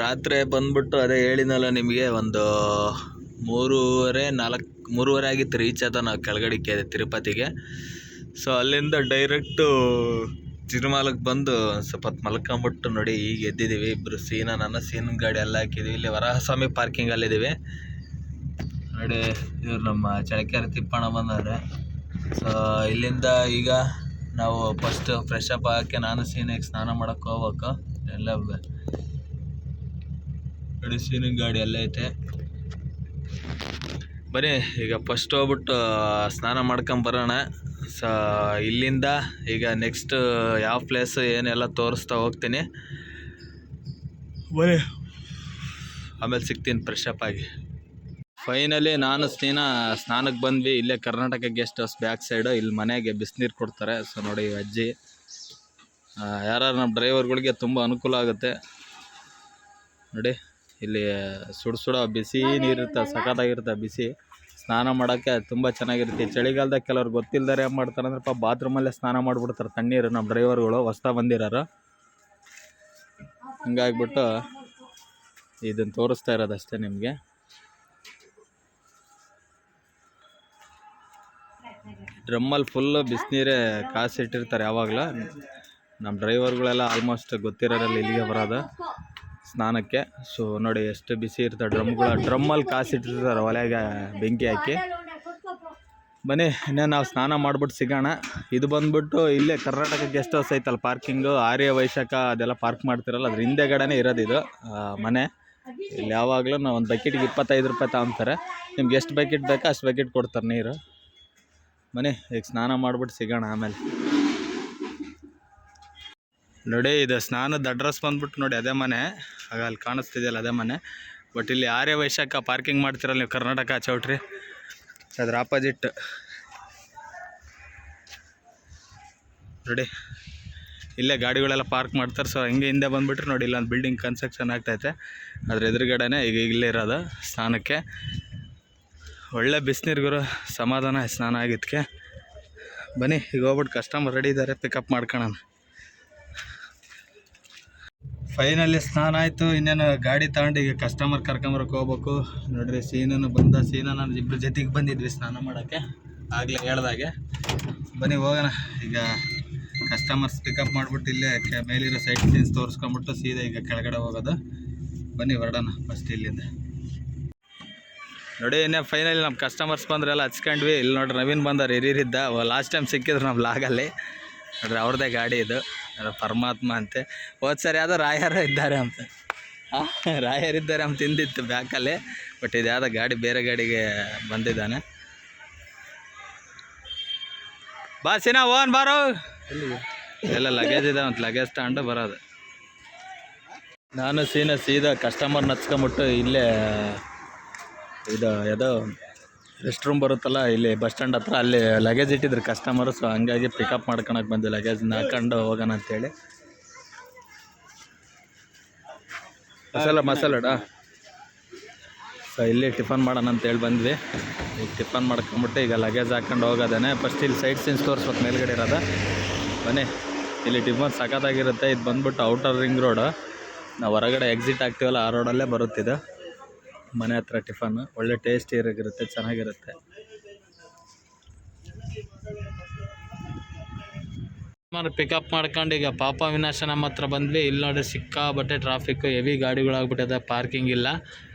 ರಾತ್ರಿ ಬಂದ್ಬಿಟ್ಟು ಅದೇ ಹೇಳಿನಲ್ಲ ನಿಮಗೆ, ಒಂದು 3:30 ಆಗಿತ್ತು ರೀಚ್ ಆದ ನಾವು ಕೆಳಗಡೆಗೆ ತಿರುಪತಿಗೆ. ಸೊ ಅಲ್ಲಿಂದ ಡೈರೆಕ್ಟು ತಿರುಮಲಕ್ಕೆ ಬಂದು ಸ್ವಲ್ಪ ಹೊತ್ತು ಮಲ್ಕೊಂಬಿಟ್ಟು ನೋಡಿ ಈಗ ಎದ್ದಿದ್ದೀವಿ ಇಬ್ಬರು. ಸೀನನ ಗಾಡಿ ಎಲ್ಲ ಹಾಕಿದ್ದೀವಿ. ಇಲ್ಲಿ ವರಾಹಸ್ವಾಮಿ ಪಾರ್ಕಿಂಗಲ್ಲಿದ್ದೀವಿ ನೋಡಿ. ಇವ್ರು ನಮ್ಮ ಚಳಕೆರೆ ತಿಪ್ಪಣ್ಣ ಬಂದವ್ರೆ. ಸೊ ಇಲ್ಲಿಂದ ಈಗ ನಾವು ಫಸ್ಟ್ ಫ್ರೆಶ್ ಅಪ್ ಆಗೋಕ್ಕೆ ನಾನು ಸೀನಿಗೆ ಸ್ನಾನ ಮಾಡೋಕ್ಕೆ ಹೋಗ್ಬೇಕು. ಎಲ್ಲ ನೋಡಿ ಸೀನಿನ ಗಾಡಿ ಎಲ್ಲ ಐತೆ. ಬನ್ನಿ ಈಗ ಫಸ್ಟ್ ಹೋಗ್ಬಿಟ್ಟು ಸ್ನಾನ ಮಾಡ್ಕೊಂಬರೋಣ. ಸೊ ಇಲ್ಲಿಂದ ಈಗ ನೆಕ್ಸ್ಟ್ ಯಾವ ಪ್ಲೇಸು ಏನೆಲ್ಲ ತೋರಿಸ್ತಾ ಹೋಗ್ತೀನಿ. ಬನ್ನಿ ಆಮೇಲೆ ಸಿಗ್ತೀನಿ ಫ್ರೆಶ್ ಅಪ್ ಆಗಿ. ಫೈನಲಿ ನಾನು ಸ್ನಾನಕ್ಕೆ ಬಂದ್ವಿ. ಇಲ್ಲೇ Karnataka guest house back side. ಇಲ್ಲಿ ಮನೆಗೆ ಬಿಸಿನೀರು ಕೊಡ್ತಾರೆ. ಸೊ ನೋಡಿ ಅಜ್ಜಿ, ಯಾರು ನಮ್ಮ ಡ್ರೈವರ್ಗಳಿಗೆ ತುಂಬ ಅನುಕೂಲ ಆಗುತ್ತೆ ನೋಡಿ. ಇಲ್ಲಿ ಸುಡ ಬಿಸಿ ನೀರಿರುತ್ತೆ, ಸಖತ್ತಾಗಿರುತ್ತೆ ಬಿಸಿ. ಸ್ನಾನ ಮಾಡೋಕ್ಕೆ ತುಂಬ ಚೆನ್ನಾಗಿರುತ್ತೆ. ಚಳಿಗಾಲದಾಗ ಕೆಲವ್ರು ಗೊತ್ತಿಲ್ಲದಾರೆ ಏನು ಮಾಡ್ತಾರೆ ಅಂದ್ರೆ ಬಾತ್ರೂಮಲ್ಲೇ ಸ್ನಾನ ಮಾಡಿಬಿಡ್ತಾರೆ ತಣ್ಣೀರು. ನಮ್ಮ ಡ್ರೈವರ್ಗಳು ಹೊಸ್ದಾಗಿ ಬಂದಿರೋರು. ಹಂಗಾಗ್ಬಿಟ್ಟು ಇದನ್ನು ತೋರಿಸ್ತಾ ಇರೋದು ಅಷ್ಟೇ ನಿಮಗೆ. ಡ್ರಮ್ಮಲ್ಲಿ ಫುಲ್ಲು ಬಿಸಿನೀರೇ ಕಾಸಿಟ್ಟಿರ್ತಾರೆ ಯಾವಾಗಲೂ. ನಮ್ಮ ಡ್ರೈವರ್ಗಳೆಲ್ಲ ಆಲ್ಮೋಸ್ಟ್ ಗೊತ್ತಿರೋರಲ್ಲಿ ಇಲ್ಲಿಗೆ ಬರೋದು ಸ್ನಾನಕ್ಕೆ. ಸೊ ನೋಡಿ ಎಷ್ಟು ಬಿಸಿ ಇರ್ತಾರೆ ಡ್ರಮ್ಮಲ್ಲಿ ಕಾಸಿಟ್ಟಿರ್ತಾರೆ ಒಲೆಗೆ ಬೆಂಕಿ ಹಾಕಿ. ಬನ್ನಿ ಇನ್ನೇ ನಾವು ಸ್ನಾನ ಮಾಡ್ಬಿಟ್ಟು ಸಿಗೋಣ. ಇದು ಬಂದ್ಬಿಟ್ಟು ಇಲ್ಲೇ ಕರ್ನಾಟಕ ಗೆಸ್ಟ್ ಹೌಸ್ ಐತಲ್ಲ ಪಾರ್ಕಿಂಗು, ಆರ್ಯ ವೈಶಾಖ ಅದೆಲ್ಲ ಪಾರ್ಕ್ ಮಾಡ್ತಿರಲ್ಲ ಅದ್ರ ಹಿಂದೆಗಡೆನೇ ಇರೋದು ಇದು ಮನೆ. ಇಲ್ಲಿ ಯಾವಾಗಲೂ ನಾವು ಒಂದು ಬಕೆಟಿಗೆ 25 ರೂಪಾಯಿ ತಗೊಂತಾರೆ. ನಿಮ್ಗೆ ಎಷ್ಟು ಬಕೆಟ್ ಬೇಕೋ ಅಷ್ಟು ಬಕೆಟ್ ಕೊಡ್ತಾರೆ ನೀರು. ಬನ್ನಿ ಈಗ ಸ್ನಾನ ಮಾಡ್ಬಿಟ್ಟು ಸಿಗೋಣ ಆಮೇಲೆ. ನೋಡಿ ಇದು ಸ್ನಾನದ ಅಡ್ರೆಸ್ ಬಂದ್ಬಿಟ್ಟು ನೋಡಿ ಅದೇ ಮನೆ, ಆಗ ಅಲ್ಲಿ ಕಾಣಿಸ್ತಿದೆಯಲ್ಲ ಅದೇ ಮನೆ. ಬಟ್ ಇಲ್ಲಿ ಆರ್ಯ ವೈಶಾಖ ಪಾರ್ಕಿಂಗ್ ಮಾಡ್ತಿರಲ್ಲ ನೀವು ಕರ್ನಾಟಕ ಚೌಟ್ರಿ, ಅದ್ರ ಆಪೋಸಿಟ್ ನೋಡಿ ಇಲ್ಲೇ ಗಾಡಿಗಳೆಲ್ಲ ಪಾರ್ಕ್ ಮಾಡ್ತಾರೆ. ಸೊ ಹಿಂಗೆ ಹಿಂದೆ ಬಂದುಬಿಟ್ರೆ ನೋಡಿ ಇಲ್ಲೊಂದು ಬಿಲ್ಡಿಂಗ್ ಕನ್ಸ್ಟ್ರಕ್ಷನ್ ಆಗ್ತೈತೆ, ಅದ್ರ ಎದುರುಗಡೆನೇ ಈಗ ಇಲ್ಲೇ ಇರೋದು ಸ್ನಾನಕ್ಕೆ. ಒಳ್ಳೆ ಬಿಸಿನೀರ್ಗುರು, ಸಮಾಧಾನ ಸ್ನಾನ ಆಗಿದ್ದಕ್ಕೆ. ಬನ್ನಿ ಈಗ ಹೋಗ್ಬಿಟ್ಟು ಕಸ್ಟಮರ್ ರೆಡಿ ಇದ್ದಾರೆ, ಪಿಕಪ್ ಮಾಡ್ಕೊಳ್ಳೋಣ. ಫೈನಲಿ ಸ್ನಾನ ಆಯಿತು. ಇನ್ನೇನು ಗಾಡಿ ತಗೊಂಡು ಈಗ ಕಸ್ಟಮರ್ ಕರ್ಕೊಂಬರಕ್ಕೆ ಹೋಗ್ಬೇಕು. ನೋಡ್ರಿ ಸೀನನು ಬಂದ. ನಾನು ಇಬ್ಬರು ಜೊತೆಗೆ ಬಂದಿದ್ವಿ ಸ್ನಾನ ಮಾಡೋಕ್ಕೆ ಆಗಲೇ ಹೇಳ್ದಾಗೆ. ಬನ್ನಿ ಹೋಗೋಣ ಈಗ. ಕಸ್ಟಮರ್ಸ್ ಪಿಕಪ್ ಮಾಡಿಬಿಟ್ಟು ಇಲ್ಲೇ ಮೇಲಿರೋ ಸೈಟ್ ಸೀನ್ಸ್ ತೋರಿಸ್ಕೊಂಬಿಟ್ಟು ಸೀದಾ ಈಗ ಕೆಳಗಡೆ ಹೋಗೋದು. ಬನ್ನಿ ಹೊರಡೋಣ ಫಸ್ಟ್ ಇಲ್ಲಿಂದ. ನೋಡಿ ಇನ್ನೇ ಫೈನಲಿ ನಮ್ಮ ಕಸ್ಟಮರ್ಸ್ ಬಂದ್ರೆಲ್ಲ ಹಚ್ಕೊಂಡ್ವಿ. ಇಲ್ಲಿ ನೋಡ್ರಿ ನವೀನ್ ಬಂದವ್ರು ಹಿರಿಯರಿದ್ದ, ಲಾಸ್ಟ್ ಟೈಮ್ ಸಿಕ್ಕಿದ್ರು ನಮ್ಮ ಲಾಗಲ್ಲಿ. ನೋಡ್ರಿ ಅವ್ರದ್ದೇ ಗಾಡಿ ಇದು, ಪರಮಾತ್ಮ ಅಂತೆ. ಹೋದ ಸರಿ ಯಾವುದೋ ರಾಯರು ಇದ್ದಾರೆ ಅಂತ, ರಾಯರಿದ್ದಾರೆ ಅಂತ ತಿಂದಿತ್ತು ಬ್ಯಾಕಲ್ಲಿ. ಬಟ್ ಇದು ಯಾವುದೋ ಗಾಡಿ ಬೇರೆ ಗಾಡಿಗೆ ಬಂದಿದ್ದಾನೆ. ಬಾಸಿನ ಓನ್ ಬಾರೋ, ಎಲ್ಲ ಲಗೇಜ್ ಇದೆ ಅಂತ ಲಗೇಜ್ ತಗೊಂಡು ಬರೋದು. ನಾನು ಸೀದಾ ಕಸ್ಟಮರ್ ನಚ್ಕೊಂಬಿಟ್ಟು ಇಲ್ಲೇ ಇದು ಯಾವುದೋ ರೆಸ್ಟ್ ರೂಮ್ ಬರುತ್ತಲ್ಲ ಇಲ್ಲಿ ಬಸ್ ಸ್ಟ್ಯಾಂಡ್ ಹತ್ರ, ಅಲ್ಲಿ ಲಗೇಜ್ ಇಟ್ಟಿದ್ರು ಕಸ್ಟಮರು. ಸೊ ಹಂಗಾಗಿ ಪಿಕಪ್ ಮಾಡ್ಕೊಳಕ್ಕೆ ಬಂದ್ವಿ, ಲಗೇಜ್ನ ಹಾಕೊಂಡು ಹೋಗೋಣ ಅಂತೇಳಿ. ಮಸಾಲಡ ಸೊ ಇಲ್ಲಿ ಟಿಫನ್ ಮಾಡೋಣ ಅಂತೇಳಿ ಬಂದ್ವಿ. ಈಗ ಟಿಫನ್ ಮಾಡ್ಕೊಂಬಿಟ್ಟು ಈಗ ಲಗೇಜ್ ಹಾಕೊಂಡು ಹೋಗೋದೇನೆ. ಫಸ್ಟ್ ಇಲ್ಲಿ ಸೈಡ್ ಸೀನ್ಸ್ ತೋರಿಸ್ಬೇಕು ಮೇಲ್ಗಡೆ ಇರೋದು. ಬನ್ನಿ, ಇಲ್ಲಿ ಟಿಫನ್ ಸಖತ್ತಾಗಿರುತ್ತೆ. ಇದು ಬಂದ್ಬಿಟ್ಟು ಔಟರ್ ರಿಂಗ್ ರೋಡು. ನಾವು ಹೊರಗಡೆ ಎಕ್ಸಿಟ್ ಆಗ್ತೀವಲ್ಲ ಆ ರೋಡಲ್ಲೇ ಬರುತ್ತಿದ್ದು. ಮನೆ ಹತ್ರ ಟಿಫನ್ ಒಳ್ಳೆ ಟೇಸ್ಟಿ ಇರುತ್ತೆ, ಚೆನ್ನಾಗಿರುತ್ತೆ. ಪಿಕಪ್ ಮಾಡ್ಕೊಂಡು ಈಗ ಪಾಪ ವಿನಾಶ ನಮ್ಮ ಹತ್ರ ಬಂದ್ವಿ. ಇಲ್ಲಿ ನೋಡಿ ಸಿಕ್ಕಾಬಟ್ಟೆ ಟ್ರಾಫಿಕ್, ಹೆವಿ ಗಾಡಿಗಳಾಗ್ಬಿಟ್ಟಿದೆ, ಪಾರ್ಕಿಂಗ್ ಇಲ್ಲ.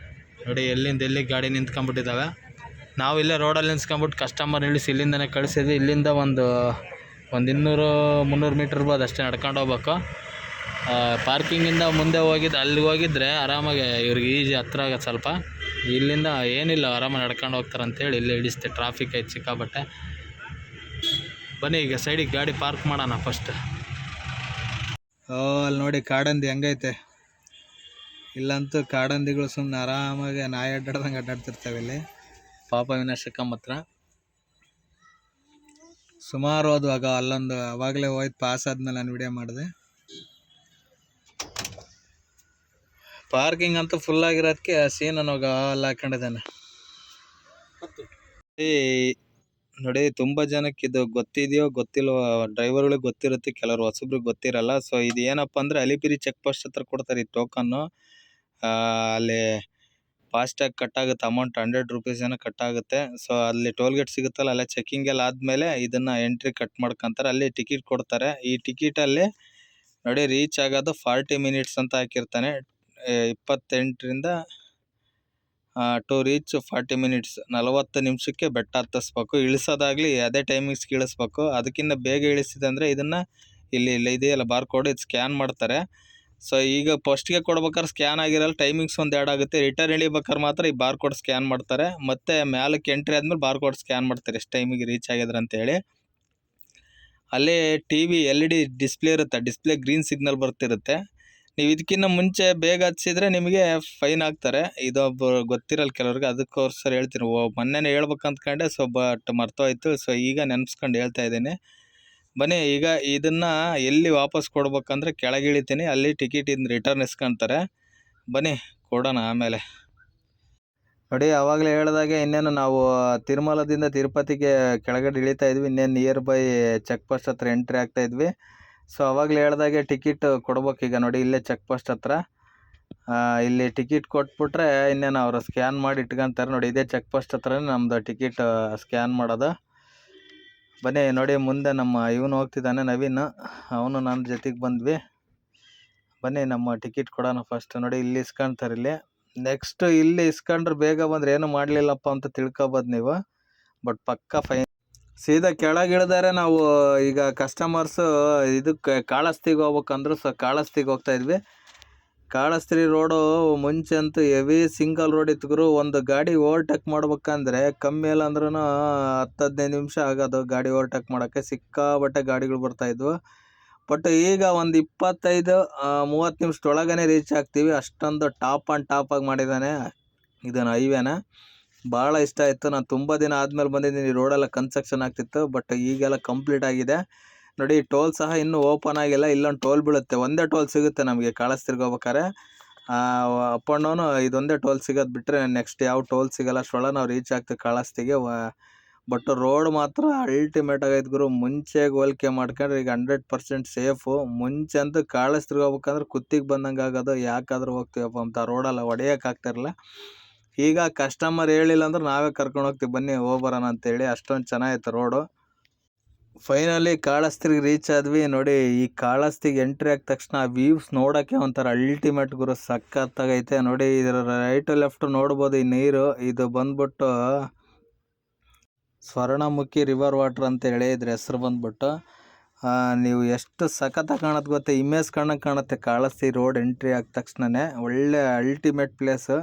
ನೋಡಿ ಎಲ್ಲಿಂದ ಎಲ್ಲಿ ಗಾಡಿ ನಿಂತ್ಕೊಂಡ್ಬಿಟ್ಟಿದ್ದಾವೆ. ನಾವು ಇಲ್ಲೇ ರೋಡಲ್ಲಿ ನಿಂತ್ಕೊಂಡ್ಬಿಟ್ಟು ಕಸ್ಟಮರ್ ಇಳಿಸಿ ಇಲ್ಲಿಂದನೇ ಕಳಿಸಿದ್ವಿ. ಇಲ್ಲಿಂದ ಒಂದು 200-300 ಮೀಟ್ರ್ ಇರ್ಬೋದು ಅಷ್ಟೇ, ನಡ್ಕೊಂಡು ಹೋಗ್ಬೇಕು. ಪಾರ್ಕಿಂಗಿಂದ ಮುಂದೆ ಅಲ್ಲಿಗೆ ಹೋಗಿದ್ರೆ ಆರಾಮಾಗಿ ಇವ್ರಿಗೆ ಈಜಿ ಹತ್ರ ಆಗುತ್ತೆ ಸ್ವಲ್ಪ. ಇಲ್ಲಿಂದ ಏನಿಲ್ಲ, ಆರಾಮಾಗಿ ನಡ್ಕೊಂಡು ಹೋಗ್ತಾರೆ ಅಂತೇಳಿ ಇಲ್ಲೇ ಇಳಿಸ್ತೆ. ಟ್ರಾಫಿಕ್ ಐತೆ ಸಿಕ್ಕಾಬಟ್ಟೆ. ಬನ್ನಿ ಈಗ ಸೈಡಿಗೆ ಗಾಡಿ ಪಾರ್ಕ್ ಮಾಡೋಣ ಫಸ್ಟ್. ಅಲ್ಲಿ ನೋಡಿ ಕಾಡಂದಿ ಹೆಂಗೈತೆ. ಇಲ್ಲಂತೂ ಕಾಡಂದಿಗಳು ಸುಮ್ಮನೆ ಆರಾಮಾಗಿ ನಾಯಿ ಅಡ್ಡಾಡ್ದಂಗೆ ಅಡ್ಡಾಡ್ತಿರ್ತವೆ ಇಲ್ಲಿ ಪಾಪ ವಿನಾಶಕಮ್ಮ ಹತ್ರ. ಸುಮಾರು ಹೋದ್ವಾಗ ಅಲ್ಲೊಂದು ಅವಾಗಲೇ ಹೋಯ್ತು, ಪಾಸ್ ಆದ್ಮೇಲೆ ನಾನು ವಿಡಿಯೋ ಮಾಡಿದೆ. ಪಾರ್ಕಿಂಗ್ ಅಂತೂ ಫುಲ್ ಆಗಿರೋದಕ್ಕೆ ಸೀನ್ ಅನ್ನೋಗ ಅಲ್ಲಿ ಹಾಕೊಂಡಿದ್ದಾನೆ. ನೋಡಿ ತುಂಬ ಜನಕ್ಕೆ ಇದು ಗೊತ್ತಿದೆಯೋ ಗೊತ್ತಿಲ್ವೋ, ಡ್ರೈವರ್ಗಳಿಗೆ ಗೊತ್ತಿರುತ್ತೆ, ಕೆಲವರು ಹೊಸಬ್ರಿಗೆ ಗೊತ್ತಿರಲ್ಲ. ಸೊ ಇದು ಏನಪ್ಪ ಅಂದರೆ ಅಲಿಪಿರಿ ಚೆಕ್ ಪೋಸ್ಟ್ ಹತ್ರ ಕೊಡ್ತಾರೆ ಈ ಟೋಕನ್ನು. ಅಲ್ಲಿ ಫಾಸ್ಟ್ಯಾಗ್ ಕಟ್ಟಾಗುತ್ತೆ ಅಮೌಂಟ್, 100 ರೂಪೀಸ್ ಏನೋ ಕಟ್ಟಾಗುತ್ತೆ. ಸೊ ಅಲ್ಲಿ ಟೋಲ್ ಗೇಟ್ ಸಿಗುತ್ತಲ್ಲ, ಅಲ್ಲೇ ಚೆಕ್ಕಿಂಗ್ ಎಲ್ಲ ಆದಮೇಲೆ ಇದನ್ನು ಎಂಟ್ರಿ ಕಟ್ ಮಾಡ್ಕೊತಾರೆ. ಅಲ್ಲಿ ಟಿಕೆಟ್ ಕೊಡ್ತಾರೆ. ಈ ಟಿಕೆಟಲ್ಲಿ ನೋಡಿ ರೀಚ್ ಆಗೋದು 40 ಮಿನಿಟ್ಸ್ ಅಂತ ಹಾಕಿರ್ತಾನೆ. 28ರಿಂದ ಟು ರೀಚ್ 40 ಮಿನಿಟ್ಸ್, 40 ನಿಮಿಷಕ್ಕೆ ಬೆಟ್ಟ ಹತ್ತಿಸ್ಬೇಕು. ಇಳಿಸೋದಾಗಲಿ ಅದೇ ಟೈಮಿಂಗ್ಸ್ಗೆ ಇಳಿಸ್ಬೇಕು. ಅದಕ್ಕಿಂತ ಬೇಗ ಇಳಿಸಿದೆ ಅಂದರೆ ಇದನ್ನು ಇಲ್ಲಿ ಇದೆಯಲ್ಲ ಬಾರ್ಕೋಡ್, ಇದು ಸ್ಕ್ಯಾನ್ ಮಾಡ್ತಾರೆ. ಸೊ ಈಗ ಫಸ್ಟ್ಗೆ ಕೊಡ್ಬೇಕಾದ್ರೆ ಸ್ಕ್ಯಾನ್ ಆಗಿರಲ್ಲ, ಟೈಮಿಂಗ್ಸ್ ಒಂದು ಆ್ಯಡ್ ಆಗುತ್ತೆ. ರಿಟರ್ನ್ ಇಳಿಬೇಕಾದ್ರೆ ಮಾತ್ರ ಈ ಬಾರ್ಕೋಡ್ ಸ್ಕ್ಯಾನ್ ಮಾಡ್ತಾರೆ. ಮತ್ತು ಮ್ಯಾಲಕ್ಕೆ ಎಂಟ್ರಿ ಆದಮೇಲೆ ಬಾರ್ಕೋಡ್ ಸ್ಕ್ಯಾನ್ ಮಾಡ್ತಾರೆ ಎಷ್ಟು ಟೈಮಿಗೆ ರೀಚ್ ಆಗಿದ್ರೆ ಅಂತೇಳಿ. ಅಲ್ಲೇ TV LED ಡಿಸ್ಪ್ಲೇ ಇರುತ್ತೆ, ಡಿಸ್ಪ್ಲೇ ಗ್ರೀನ್ ಸಿಗ್ನಲ್ ಬರ್ತಿರುತ್ತೆ. ನೀವು ಇದಕ್ಕಿಂತ ಮುಂಚೆ ಬೇಗ ಹಚ್ಚಿದ್ರೆ ನಿಮಗೆ ಫೈನ್ ಹಾಕ್ತಾರೆ. ಇದೊಬ್ಬ ಗೊತ್ತಿರಲ್ಲ ಕೆಲವ್ರಿಗೆ, ಅದಕ್ಕೋಸ್ಕರ ಹೇಳ್ತೀನಿ. ಮೊನ್ನೆನೇ ಹೇಳ್ಬೇಕು ಅಂದ್ಕೊಂಡೆ, ಸೊ ಬಟ್ ಮರ್ತೋಯ್ತು. ಸೊ ಈಗ ನೆನೆಸ್ಕೊಂಡು ಹೇಳ್ತಾ ಇದ್ದೀನಿ. ಬನ್ನಿ ಈಗ ಇದನ್ನು ಎಲ್ಲಿ ವಾಪಸ್ ಕೊಡ್ಬೇಕಂದ್ರೆ ಕೆಳಗೆ ಇಳಿತೀನಿ, ಅಲ್ಲಿ ಟಿಕೆಟಿಂದ ರಿಟರ್ನ್ ಇಸ್ಕೊತಾರೆ. ಬನ್ನಿ ಕೊಡೋಣ ಆಮೇಲೆ. ನೋಡಿ ಆವಾಗಲೇ ಹೇಳಿದಾಗೆ ಇನ್ನೇನು ನಾವು ತಿರುಮಲದಿಂದ ತಿರುಪತಿಗೆ ಕೆಳಗಡೆ ಇಳಿತಾ ಇದ್ವಿ. ಇನ್ನೇನು ನಿಯರ್ ಬೈ ಚೆಕ್ ಪೋಸ್ಟ್ ಹತ್ರ ಎಂಟ್ರಿ ಆಗ್ತಾ ಇದ್ವಿ. ಸೊ ಅವಾಗಲೇ ಹೇಳ್ದಾಗೆ ಟಿಕೆಟ್ ಕೊಡ್ಬೇಕು. ಈಗ ನೋಡಿ ಇಲ್ಲೇ ಚೆಕ್ ಪೋಸ್ಟ್ ಹತ್ರ ಇಲ್ಲಿ ಟಿಕೆಟ್ ಕೊಟ್ಬಿಟ್ರೆ ಇನ್ನೇನು ಅವರು ಸ್ಕ್ಯಾನ್ ಮಾಡಿ ಇಟ್ಕೊಂತಾರೆ. ನೋಡಿ ಇದೇ ಚೆಕ್ ಪೋಸ್ಟ್ ಹತ್ರ ನಮ್ಮದು ಟಿಕೆಟ್ ಸ್ಕ್ಯಾನ್ ಮಾಡೋದು. ಬನ್ನಿ ನೋಡಿ ಮುಂದೆ ನಮ್ಮ ಇವನು ಹೋಗ್ತಿದ್ದಾನೆ ನವೀನ್, ಅವನು ನನ್ನ ಜೊತೆಗೆ ಬಂದ್ವಿ. ಬನ್ನಿ ನಮ್ಮ ಟಿಕೆಟ್ ಕೊಡೋಣ ಫಸ್ಟ್. ನೋಡಿ ಇಲ್ಲಿ ಇಸ್ಕೊಳ್ತಾರೆ. ಇಲ್ಲಿ ನೆಕ್ಸ್ಟ್ ಇಲ್ಲಿ ಇಸ್ಕೊಂಡ್ರೆ ಬೇಗ ಬಂದ್ರೆ ಏನು ಮಾಡಲಿಲ್ಲಪ್ಪ ಅಂತ ತಿಳ್ಕೊಬೋದು ನೀವು, ಬಟ್ ಪಕ್ಕ ಫೈನ್. ಸೀದಾ ಕೆಳಗಿಳಿದಾರೆ ನಾವು. ಈಗ ಕಸ್ಟಮರ್ಸು ಇದಕ್ಕೆ ಕಾಳಹಸ್ತಿಗೆ ಹೋಗ್ಬೇಕಂದ್ರು, ಸೊ ಕಾಳಹಸ್ತಿಗೆ ಹೋಗ್ತಾ ಇದ್ವಿ. ಕಾಳಹಸ್ತಿ ರೋಡು ಮುಂಚೆ ಅಂತೂ ಹೆವಿ ಸಿಂಗಲ್ ರೋಡ್ ಇತ್ತು. ಒಂದು ಗಾಡಿ ಓವರ್ಟೇಕ್ ಮಾಡ್ಬೇಕಂದ್ರೆ ಕಮ್ಮಿ ಇಲ್ಲ ಅಂದ್ರೂ 10-15 ನಿಮಿಷ ಆಗೋದು ಗಾಡಿ ಓವರ್ಟೇಕ್ ಮಾಡೋಕ್ಕೆ. ಸಿಕ್ಕಾಬಟ್ಟೆ ಗಾಡಿಗಳು ಬರ್ತಾಯಿದ್ವು. ಬಟ್ ಈಗ ಒಂದು 25-30 ನಿಮಿಷದೊಳಗನೆ ರೀಚ್ ಆಗ್ತೀವಿ. ಅಷ್ಟೊಂದು ಟಾಪ್ ಆ್ಯಂಡ್ ಟಾಪಾಗಿ ಮಾಡಿದ್ದಾನೆ ಇದನ್ನು ಹೈವೇನ. ಭಾಳ ಇಷ್ಟ ಆಯಿತು. ನಾನು ತುಂಬ ದಿನ ಆದಮೇಲೆ ಬಂದಿದ್ದೀನಿ. ರೋಡೆಲ್ಲ ಕನ್ಸ್ಟ್ರಕ್ಷನ್ ಆಗ್ತಿತ್ತು, ಬಟ್ ಈಗೆಲ್ಲ ಕಂಪ್ಲೀಟ್ ಆಗಿದೆ. ನೋಡಿ ಟೋಲ್ ಸಹ ಇನ್ನೂ ಓಪನ್ ಆಗಿಲ್ಲ. ಇಲ್ಲೊಂದು ಟೋಲ್ ಬೀಳುತ್ತೆ, ಒಂದೇ ಟೋಲ್ ಸಿಗುತ್ತೆ ನಮಗೆ ಕಾಳಹಸ್ತಿಗೆ ಹೋಗ್ಬೇಕಾರೆ. ಅಪ್ ಆ್ಯಂಡ್ ಡೌನು ಇದೊಂದೇ ಟೋಲ್ ಸಿಗೋದು ಬಿಟ್ಟರೆ ನೆಕ್ಸ್ಟ್ ಯಾವ ಟೋಲ್ ಸಿಗೋಲ್ಲ. ಅಷ್ಟೊಳಗೆ ನಾವು ರೀಚ್ ಆಗ್ತೀವಿ ಕಾಳಹಸ್ತಿಗೆ. ಬಟ್ ರೋಡ್ ಮಾತ್ರ ಅಲ್ಟಿಮೇಟ್ ಆಗೈತೆ ಗುರು. ಮುಂಚೆಗೆ ಹೋಲಿಕೆ ಮಾಡ್ಕೊಂಡ್ರೆ ಈಗ 100% ಸೇಫು. ಮುಂಚೆ ಅಂತೂ ಕಾಳಹಸ್ತಿಗೆ ಹೋಗ್ಬೇಕಂದ್ರೆ ಕುತ್ತಿಗೆ ಬಂದಂಗೆ ಆಗೋದು, ಯಾಕಾದ್ರೂ ಹೋಗ್ತೀವಪ್ಪ ಅಂತ. ರೋಡೆಲ್ಲ ಹೊಡೆಯೋಕ್ಕಾಗ್ತಿರಲ್ಲ. ಈಗ ಕಸ್ಟಮರ್ ಹೇಳಿಲ್ಲ ಅಂದ್ರೆ ನಾವೇ ಕರ್ಕೊಂಡು ಹೋಗ್ತೀವಿ, ಬನ್ನಿ ಹೋಗ್ಬರೋಣ ಅಂತೇಳಿ. ಅಷ್ಟೊಂದು ಚೆನ್ನಾಗೈತೆ ರೋಡು. ಫೈನಲಿ ಕಾಳಹಸ್ತಿಗೆ ರೀಚ್ ಆದ್ವಿ ನೋಡಿ. ಈ ಕಾಳಹಸ್ತಿಗೆ ಎಂಟ್ರಿ ಆದ ತಕ್ಷಣ ವ್ಯೂಸ್ ನೋಡೋಕ್ಕೆ ಒಂಥರ ಅಲ್ಟಿಮೇಟ್ ಗುರು, ಸಖತ್ತಾಗೈತೆ ನೋಡಿ. ಇದರ ರೈಟ್ ಲೆಫ್ಟ್ ನೋಡ್ಬೋದು ಈ ನೀರು. ಇದು ಬಂದ್ಬಿಟ್ಟು ಸ್ವರ್ಣಮುಖಿ ರಿವರ್ ವಾಟರ್ ಅಂತ ಹೇಳಿ ಇದ್ರ ಹೆಸರು ಬಂದ್ಬಿಟ್ಟು. ನೀವು ಎಷ್ಟು ಸಖತ್ತಾಗಿ ಕಾಣುತ್ತೆ ಗೊತ್ತಾ, ಇಮೇಜ್ ಕಾಣುತ್ತೆ ಕಾಳಹಸ್ತಿ ರೋಡ್ ಎಂಟ್ರಿ ಆದ ತಕ್ಷಣನೇ. ಒಳ್ಳೆ ಅಲ್ಟಿಮೇಟ್ ಪ್ಲೇಸು.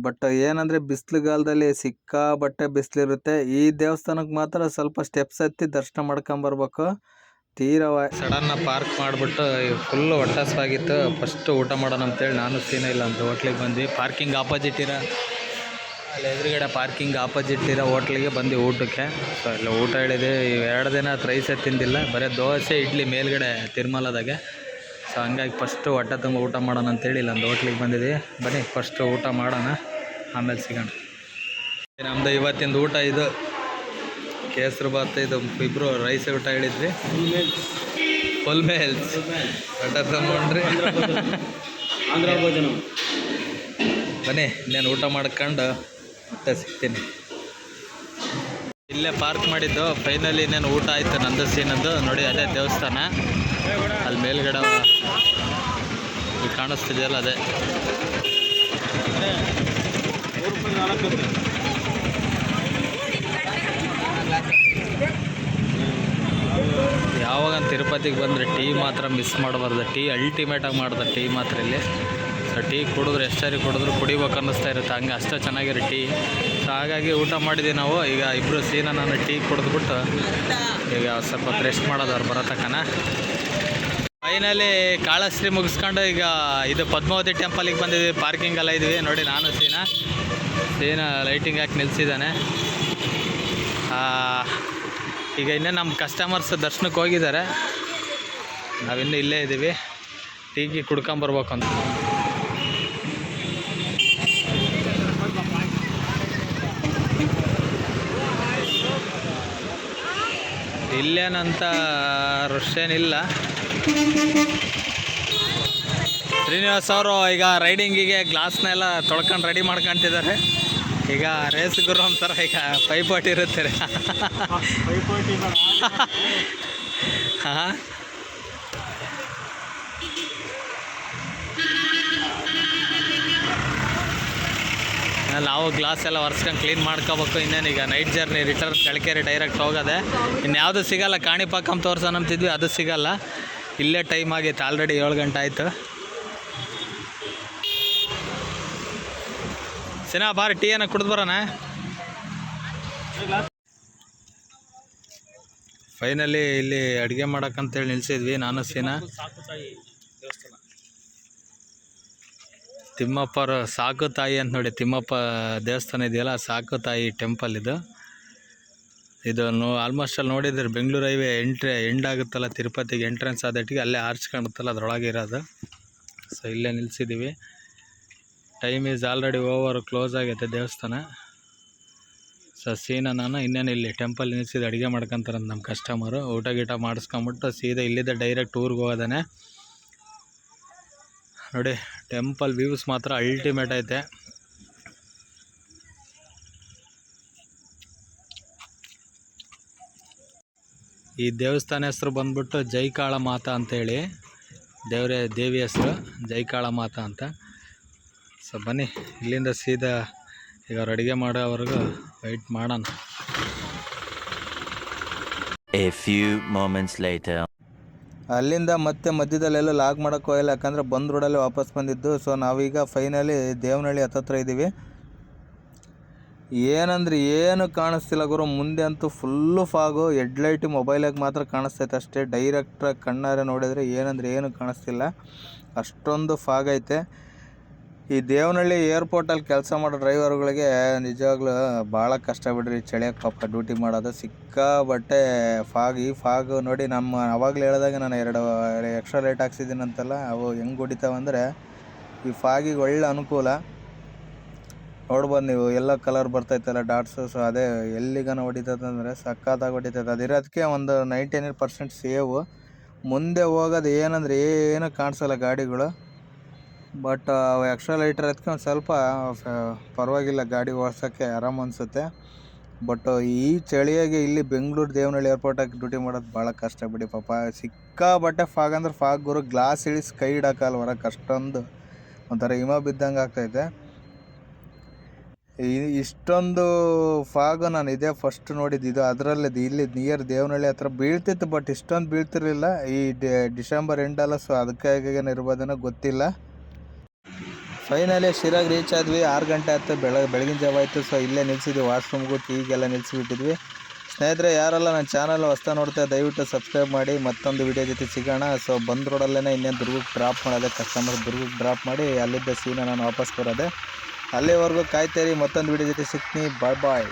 ಬಟ್ ಏನಂದರೆ ಬಿಸಿಲುಗಾಲದಲ್ಲಿ ಸಿಕ್ಕಾಬಟ್ಟೆ ಬಿಸಿಲಿರುತ್ತೆ. ಈ ದೇವಸ್ಥಾನಕ್ಕೆ ಮಾತ್ರ ಸ್ವಲ್ಪ ಸ್ಟೆಪ್ಸ್ ಹತ್ತಿ ದರ್ಶನ ಮಾಡ್ಕೊಂಬರ್ಬೇಕು. ಸಡನ್ನ ಪಾರ್ಕ್ ಮಾಡಿಬಿಟ್ಟು ಫುಲ್ಲು ಹೊಟ್ಟಸ್ವಾಗಿತ್ತು. ಫಸ್ಟ್ ಊಟ ಮಾಡೋಣ ಅಂತೇಳಿ ನಾನು ಸೀನ ಇಲ್ಲ ಅಂತ ಹೋಟ್ಲಿಗೆ ಬಂದ್ವಿ. ಪಾರ್ಕಿಂಗ್ ಆಪೋಸಿಟ್ ಇರೋ ಅಲ್ಲಿ ಎದುರುಗಡೆ ಪಾರ್ಕಿಂಗ್ ಆಪೋಸಿಟ್ ಇರೋ ಹೋಟ್ಲಿಗೆ ಬಂದು ಊಟಕ್ಕೆ. ಸೊ ಇಲ್ಲ ಊಟ ಹೇಳಿದೆ. 2 ದಿನ ರೈಸೇ ತಿಂದಿಲ್ಲ, ಬರೀ ದೋಸೆ ಇಡ್ಲಿ ಮೇಲ್ಗಡೆ ತಿರುಮಲದಾಗೆ. ಸೊ ಹಂಗಾಗಿ ಫಸ್ಟು ಹೊಟ್ಟೆ ತುಂಬ ಊಟ ಮಾಡೋಣ ಅಂತೇಳಿ ಇಲ್ಲೊಂದು ಹೋಟ್ಲಿಗೆ ಬಂದಿದ್ದೀವಿ. ಬನ್ನಿ ಫಸ್ಟು ಊಟ ಮಾಡೋಣ, ಆಮೇಲೆ ಸಿಗೋಣ. ನಮ್ಮದು ಇವತ್ತಿಂದು ಊಟ ಇದು ಕೇಸರಿ ಬಾತ್. ಇದು ಇಬ್ಬರು ರೈಸ್ ಊಟ ಹೇಳಿದ್ವಿ. ಫುಲ್ ಮೇಲ್ಸ್ ಹೊಟ್ಟೆ ತಗೊಂಡ್ರಿ. ಆಂಧ್ರ ಭೋಜನ. ಬನ್ನಿ ಇನ್ನೇನು ಊಟ ಮಾಡ್ಕೊಂಡು ಮತ್ತೆ ಸಿಗ್ತೀನಿ. ಇಲ್ಲೇ ಪಾರ್ಕ್ ಮಾಡಿದ್ದು. ಫೈನಲಿ ಇನ್ನೇನು ಊಟ ಆಯಿತು ನಂದು ಸೀನದ್ದು ನೋಡಿ. ಅದೇ ದೇವಸ್ಥಾನ ಅಲ್ಲಿ ಮೇಲ್ಗಡೆ ಇಲ್ಲಿ ಕಾಣಿಸ್ತಿದೆಯಲ್ಲ ಅದೇ. ಯಾವಾಗ ತಿರುಪತಿಗೆ ಬಂದರೆ ಟೀ ಮಾತ್ರ ಮಿಸ್ ಮಾಡಬಾರ್ದು. ಟೀ ಅಲ್ಟಿಮೇಟಾಗಿ ಮಾಡ್ದೆ ಟೀ ಮಾತ್ರ ಇಲ್ಲಿ. ಸೊ ಟೀ ಕುಡಿದ್ರೆ ಎಷ್ಟು ಸಾರಿ ಕುಡಿದ್ರು ಕುಡಿಬೇಕು ಅನ್ನಿಸ್ತಾ ಇರುತ್ತೆ, ಹಂಗೆ ಅಷ್ಟೇ ಚೆನ್ನಾಗಿರೋ ಟೀ. ಸೊ ಹಾಗಾಗಿ ಊಟ ಮಾಡಿದ್ವಿ ನಾವು. ಈಗ ಇಬ್ಬರು ಸೀನ ನಾನು ಟೀ ಕುಡಿದ್ಬಿಟ್ಟು ಈಗ ಸ್ವಲ್ಪ ರೆಸ್ಟ್ ಮಾಡೋದು ಅವ್ರು ಬರೋ ತನಕ. ಫೈನಲಿ ಕಾಳಹಸ್ತಿ ಮುಗಿಸ್ಕೊಂಡು ಈಗ ಇದು ಪದ್ಮಾವತಿ ಟೆಂಪಲಿಗೆ ಬಂದಿದ್ವಿ. ಪಾರ್ಕಿಂಗೆಲ್ಲ ಇದ್ವಿ ನೋಡಿ. ನಾನು ಸೀನ ಲೈಟಿಂಗ್ ಹಾಕಿ ನಿಲ್ಲಿಸಿದ್ದಾನೆ. ಈಗ ಇನ್ನೇ ನಮ್ಮ ಕಸ್ಟಮರ್ಸ್ ದರ್ಶನಕ್ಕೆ ಹೋಗಿದ್ದಾರೆ, ನಾವಿನ್ನೂ ಇಲ್ಲೇ ಇದ್ದೀವಿ. ಟೀಗಿ ಕುಡ್ಕೊಂಬರ್ಬೇಕು ಅಂತ. ಇಲ್ಲೇನಂತ ರಶ್ ಏನಿಲ್ಲ. ಶ್ರೀನಿವಾಸ್ ಅವರು ಈಗ ರೈಡಿಂಗಿಗೆ ಗ್ಲಾಸ್ನೆಲ್ಲ ತೊಳ್ಕೊಂಡು ರೆಡಿ ಮಾಡ್ಕೊತಿದ್ದಾರೆ. ಈಗ ರೇಸ್ ಗುರು ಅಂತಾರೆ, ಈಗ ಪೈಪೋಟಿ ಇರುತ್ತೆ. ಹಾಂ ನಾವು ಗ್ಲಾಸ್ ಎಲ್ಲ ಒರೆಸ್ಕೊಂಡು ಕ್ಲೀನ್ ಮಾಡ್ಕೋಬೇಕು. ಇನ್ನೇನು ಈಗ night journey return Challakere direct ಹೋಗೋದೆ. ಇನ್ಯಾವುದು ಸಿಗೋಲ್ಲ. ಕಾಣಿಪಾಕಂ ತೋರ್ಸೋಣ ಅಂತಿದ್ವಿ, ಅದು ಸಿಗೋಲ್ಲ. ಇಲ್ಲೇ ಟೈಮ್ ಆಗೈತೆ, ಆಲ್ರೆಡಿ 7 ಗಂಟೆ ಆಯಿತು. ಸಿನಾ ಬಾರಿ ಟೀ ಏನೋ ಕುಡಿದು ಬರೋಣ. ಫೈನಲಿ ಇಲ್ಲಿ ಅಡುಗೆ ಮಾಡೋಕ್ಕಂತೇಳಿ ನಿಲ್ಸಿದ್ವಿ ನಾನು ಸೀನಾ. ತಿಮ್ಮಪ್ಪರು ಸಾಕು ತಾಯಿ ಅಂತ ನೋಡಿ, ತಿಮ್ಮಪ್ಪ ದೇವಸ್ಥಾನ ಇದೆಯಲ್ಲ, ಸಾಕು ತಾಯಿ ಟೆಂಪಲ್ ಇದು. ಆಲ್ಮೋಸ್ಟ್ ಅಲ್ಲಿ ನೋಡಿದ್ರೆ ಬೆಂಗಳೂರು ಹೈವೇ ಎಂಡ್ ಆಗುತ್ತಲ್ಲ, ತಿರುಪತಿಗೆ ಎಂಟ್ರೆನ್ಸ್ ಆದಟ್ಟಿಗೆ ಅಲ್ಲೇ ಆರ್ಚ್ ಕಾಣುತ್ತಲ್ಲ, ಅದರೊಳಗೆ ಇರೋದು. ಸೊ ಇಲ್ಲೇ ನಿಲ್ಲಿಸಿದ್ದೀವಿ. Time is already over, close ಆಗೈತೆ ದೇವಸ್ಥಾನ. ಸೊ ಸೀನಾ ನಾನು ಇನ್ನೇನು ಇಲ್ಲಿ ಟೆಂಪಲ್ ನಿಲ್ಲಿಸಿದ್ದು ಅಡುಗೆ ಮಾಡ್ಕೊತಾರಂತ ನಮ್ಮ ಕಸ್ಟಮರು. ಊಟ ಗೀಟ ಮಾಡಿಸ್ಕೊಂಬಿಟ್ಟು ಸೀದಾ ಇಲ್ಲಿದ್ದ ಡೈರೆಕ್ಟ್ ಊರಿಗೆ ಹೋಗೋದಾನೆ ನೋಡಿ. ಟೆಂಪಲ್ ವ್ಯೂಸ್ ಮಾತ್ರ ಅಲ್ಟಿಮೇಟ್ ಐತೆ. ಈ ದೇವಸ್ಥಾನ ಹೆಸರು ಬಂದ್ಬಿಟ್ಟು ಜೈಕಾಳ ಮಾತಾ ಅಂತೇಳಿ ದೇವಿ ಹೆಸರು, ಜೈಕಾಳ ಮಾತಾ ಅಂತ. ಸೊ ಬನ್ನಿ ಇಲ್ಲಿಂದ ಸೀದಾ ಈಗ ಅವ್ರು ಅಡುಗೆ ಮಾಡೋವರೆಗೂ ವೆಯ್ಟ್ ಮಾಡೋಣ. A few moments later. ಅಲ್ಲಿಂದ ಮತ್ತೆ ಮಧ್ಯದಲ್ಲೆಲ್ಲ ಲಾಗ್ ಮಾಡೋಕ್ಕೆ ಹೋಗಿಲ್ಲ, ಯಾಕಂದರೆ ಬಂದ್ ರೋಡಲ್ಲಿ ವಾಪಸ್ ಬಂದಿದ್ದು. ಸೊ ನಾವೀಗ ಫೈನಲಿ ದೇವನಹಳ್ಳಿ ಹತ್ತತ್ರ ಇದ್ದೀವಿ. ಏನಂದ್ರೆ ಏನು ಕಾಣಿಸ್ತಿಲ್ಲ ಗುರು, ಮುಂದೆ ಅಂತೂ ಫುಲ್ಲು ಫಾಗು. ಹೆಡ್ಲೈಟ್ ಮೊಬೈಲಾಗಿ ಮಾತ್ರ ಕಾಣಿಸ್ತೈತೆ ಅಷ್ಟೇ. ಡೈರೆಕ್ಟಾಗಿ ಕಣ್ಣಾರೆ ನೋಡಿದರೆ ಏನಂದ್ರೆ ಏನು ಕಾಣಿಸ್ತಿಲ್ಲ, ಅಷ್ಟೊಂದು ಫಾಗ್ ಐತೆ. ಈ ದೇವನಹಳ್ಳಿ ಏರ್ಪೋರ್ಟಲ್ಲಿ ಕೆಲಸ ಮಾಡೋ ಡ್ರೈವರ್ಗಳಿಗೆ ನಿಜವಾಗ್ಲೂ ಭಾಳ ಕಷ್ಟ ಬಿಡ್ರಿ, ಚಳಿಯಾಗಿ ಪಾಪ ಡ್ಯೂಟಿ ಮಾಡೋದು. ಸಿಕ್ಕಾಬಟ್ಟೆ ಫಾಗ್. ಈ ಫಾಗ್ ನೋಡಿ, ನಮ್ಮ ಅವಾಗಲೇ ಹೇಳಿದಾಗ ನಾನು 2 ಎಕ್ಸ್ಟ್ರಾ ಲೈಟ್ ಹಾಕ್ಸಿದ್ದೀನಂತಲ್ಲ, ಅವು ಹೆಂಗೆ ಹೊಡಿತಾವಂದರೆ ಈ ಫಾಗಿಗೆ ಒಳ್ಳೆ ಅನುಕೂಲ. ನೋಡ್ಬೋದು ನೀವು, ಎಲ್ಲ ಕಲರ್ ಬರ್ತೈತಲ್ಲ ಡಾಟ್ಸು. ಸೊ ಅದೇ ಎಲ್ಲಿಗನ ಹೊಡಿತದಂದರೆ ಸಕ್ಕತ್ತಾಗಿ ಹೊಡಿತೈತೆ. ಅದಿರೋದಕ್ಕೆ ಒಂದು 99% ಸೇವು. ಮುಂದೆ ಹೋಗೋದು ಏನಂದರೆ ಏನು ಕಾಣಿಸಲ್ಲ ಗಾಡಿಗಳು. ಬಟ್ ಎಕ್ಸ್ಟ್ರಾ ಲೈಟ್ ಇರೋದಕ್ಕೆ ಒಂದು ಸ್ವಲ್ಪ ಪರವಾಗಿಲ್ಲ, ಗಾಡಿ ಓಡಿಸೋಕ್ಕೆ ಆರಾಮ ಅನಿಸುತ್ತೆ. ಬಟ್ ಈ ಚಳಿಯಾಗೆ ಇಲ್ಲಿ ಬೆಂಗಳೂರು ದೇವನಹಳ್ಳಿ ಏರ್ಪೋರ್ಟಾಗಿ ಡ್ಯೂಟಿ ಮಾಡೋದು ಭಾಳ ಕಷ್ಟ ಬಿಡಿ ಪಾಪ. ಸಿಕ್ಕಾಬಟ್ಟೆ ಫಾಗ್ ಅಂದ್ರೆ ಫಾಗ್ ಗುರು, ಗ್ಲಾಸ್ ಇಳಿಸಿ ಕೈ ಇಡೋಕ್ಕಲ್ಲ ಹೊರಗೆ, ಅಷ್ಟೊಂದು ಒಂಥರ ಹಿಮ ಬಿದ್ದಂಗೆ ಆಗ್ತೈತೆ. ಇಷ್ಟೊಂದು ಫಾಗು ನಾನು ಇದೇ ಫಸ್ಟ್ ನೋಡಿದ್ದು. ಇದು ಅದರಲ್ಲಿ ಇಲ್ಲಿ ನಿಯರ್ ದೇವನಹಳ್ಳಿ ಹತ್ರ ಬೀಳ್ತಿತ್ತು, ಬಟ್ ಇಷ್ಟೊಂದು ಬೀಳ್ತಿರಲಿಲ್ಲ. ಈ ಡಿಸೆಂಬರ್ ಎಂಡಲ್ಲ, ಸೊ ಅದಕ್ಕಾಗಿ ಇರ್ಬೋದೇನೋ ಗೊತ್ತಿಲ್ಲ. ಫೈನಲಿ ಶಿರಾಗ್ ರೀಚ್ ಆದ್ವಿ. 6 ಗಂಟೆ ಆಯ್ತು, ಬೆಳಗಿನ ಜಾವ ಆಯಿತು. ಸೊ ಇಲ್ಲೇ ನಿಲ್ಸಿದ್ವಿ, ವಾಶ್ರೂಮ್ಗೂ ಟೀಗೆಲ್ಲ ನಿಲ್ಲಿಸಿಬಿಟ್ಟಿದ್ವಿ. ಸ್ನೇಹಿತರೆ, ಯಾರೆಲ್ಲ ನನ್ನ ಚಾನಲ್ ಹೊಸ್ತಾ ನೋಡ್ತಾ ದಯವಿಟ್ಟು ಸಬ್ಸ್ಕ್ರೈಬ್ ಮಾಡಿ. ಮತ್ತೊಂದು ವಿಡಿಯೋ ಜೊತೆ ಸಿಗೋಣ. ಸೊ ಬಂದ ರೋಡಲ್ಲೇ ಇನ್ನೇನು ದುರ್ಗಕ್ಕೆ ಡ್ರಾಪ್ ಮಾಡೋದೆ, ಕಸ್ಟಮರ್ ದುರ್ಗಕ್ಕೆ ಡ್ರಾಪ್ ಮಾಡಿ ಅಲ್ಲಿದ್ದ ಸೀನ ನಾನು ವಾಪಸ್ ಬರೋದೆ. ಅಲ್ಲಿವರೆಗೂ ಕಾಯ್ತೇರಿ. ಮತ್ತೊಂದು ವಿಡಿಯೋ ಜೊತೆ ಸಿಗ್ತೀನಿ. ಬಾಯ್ ಬಾಯ್.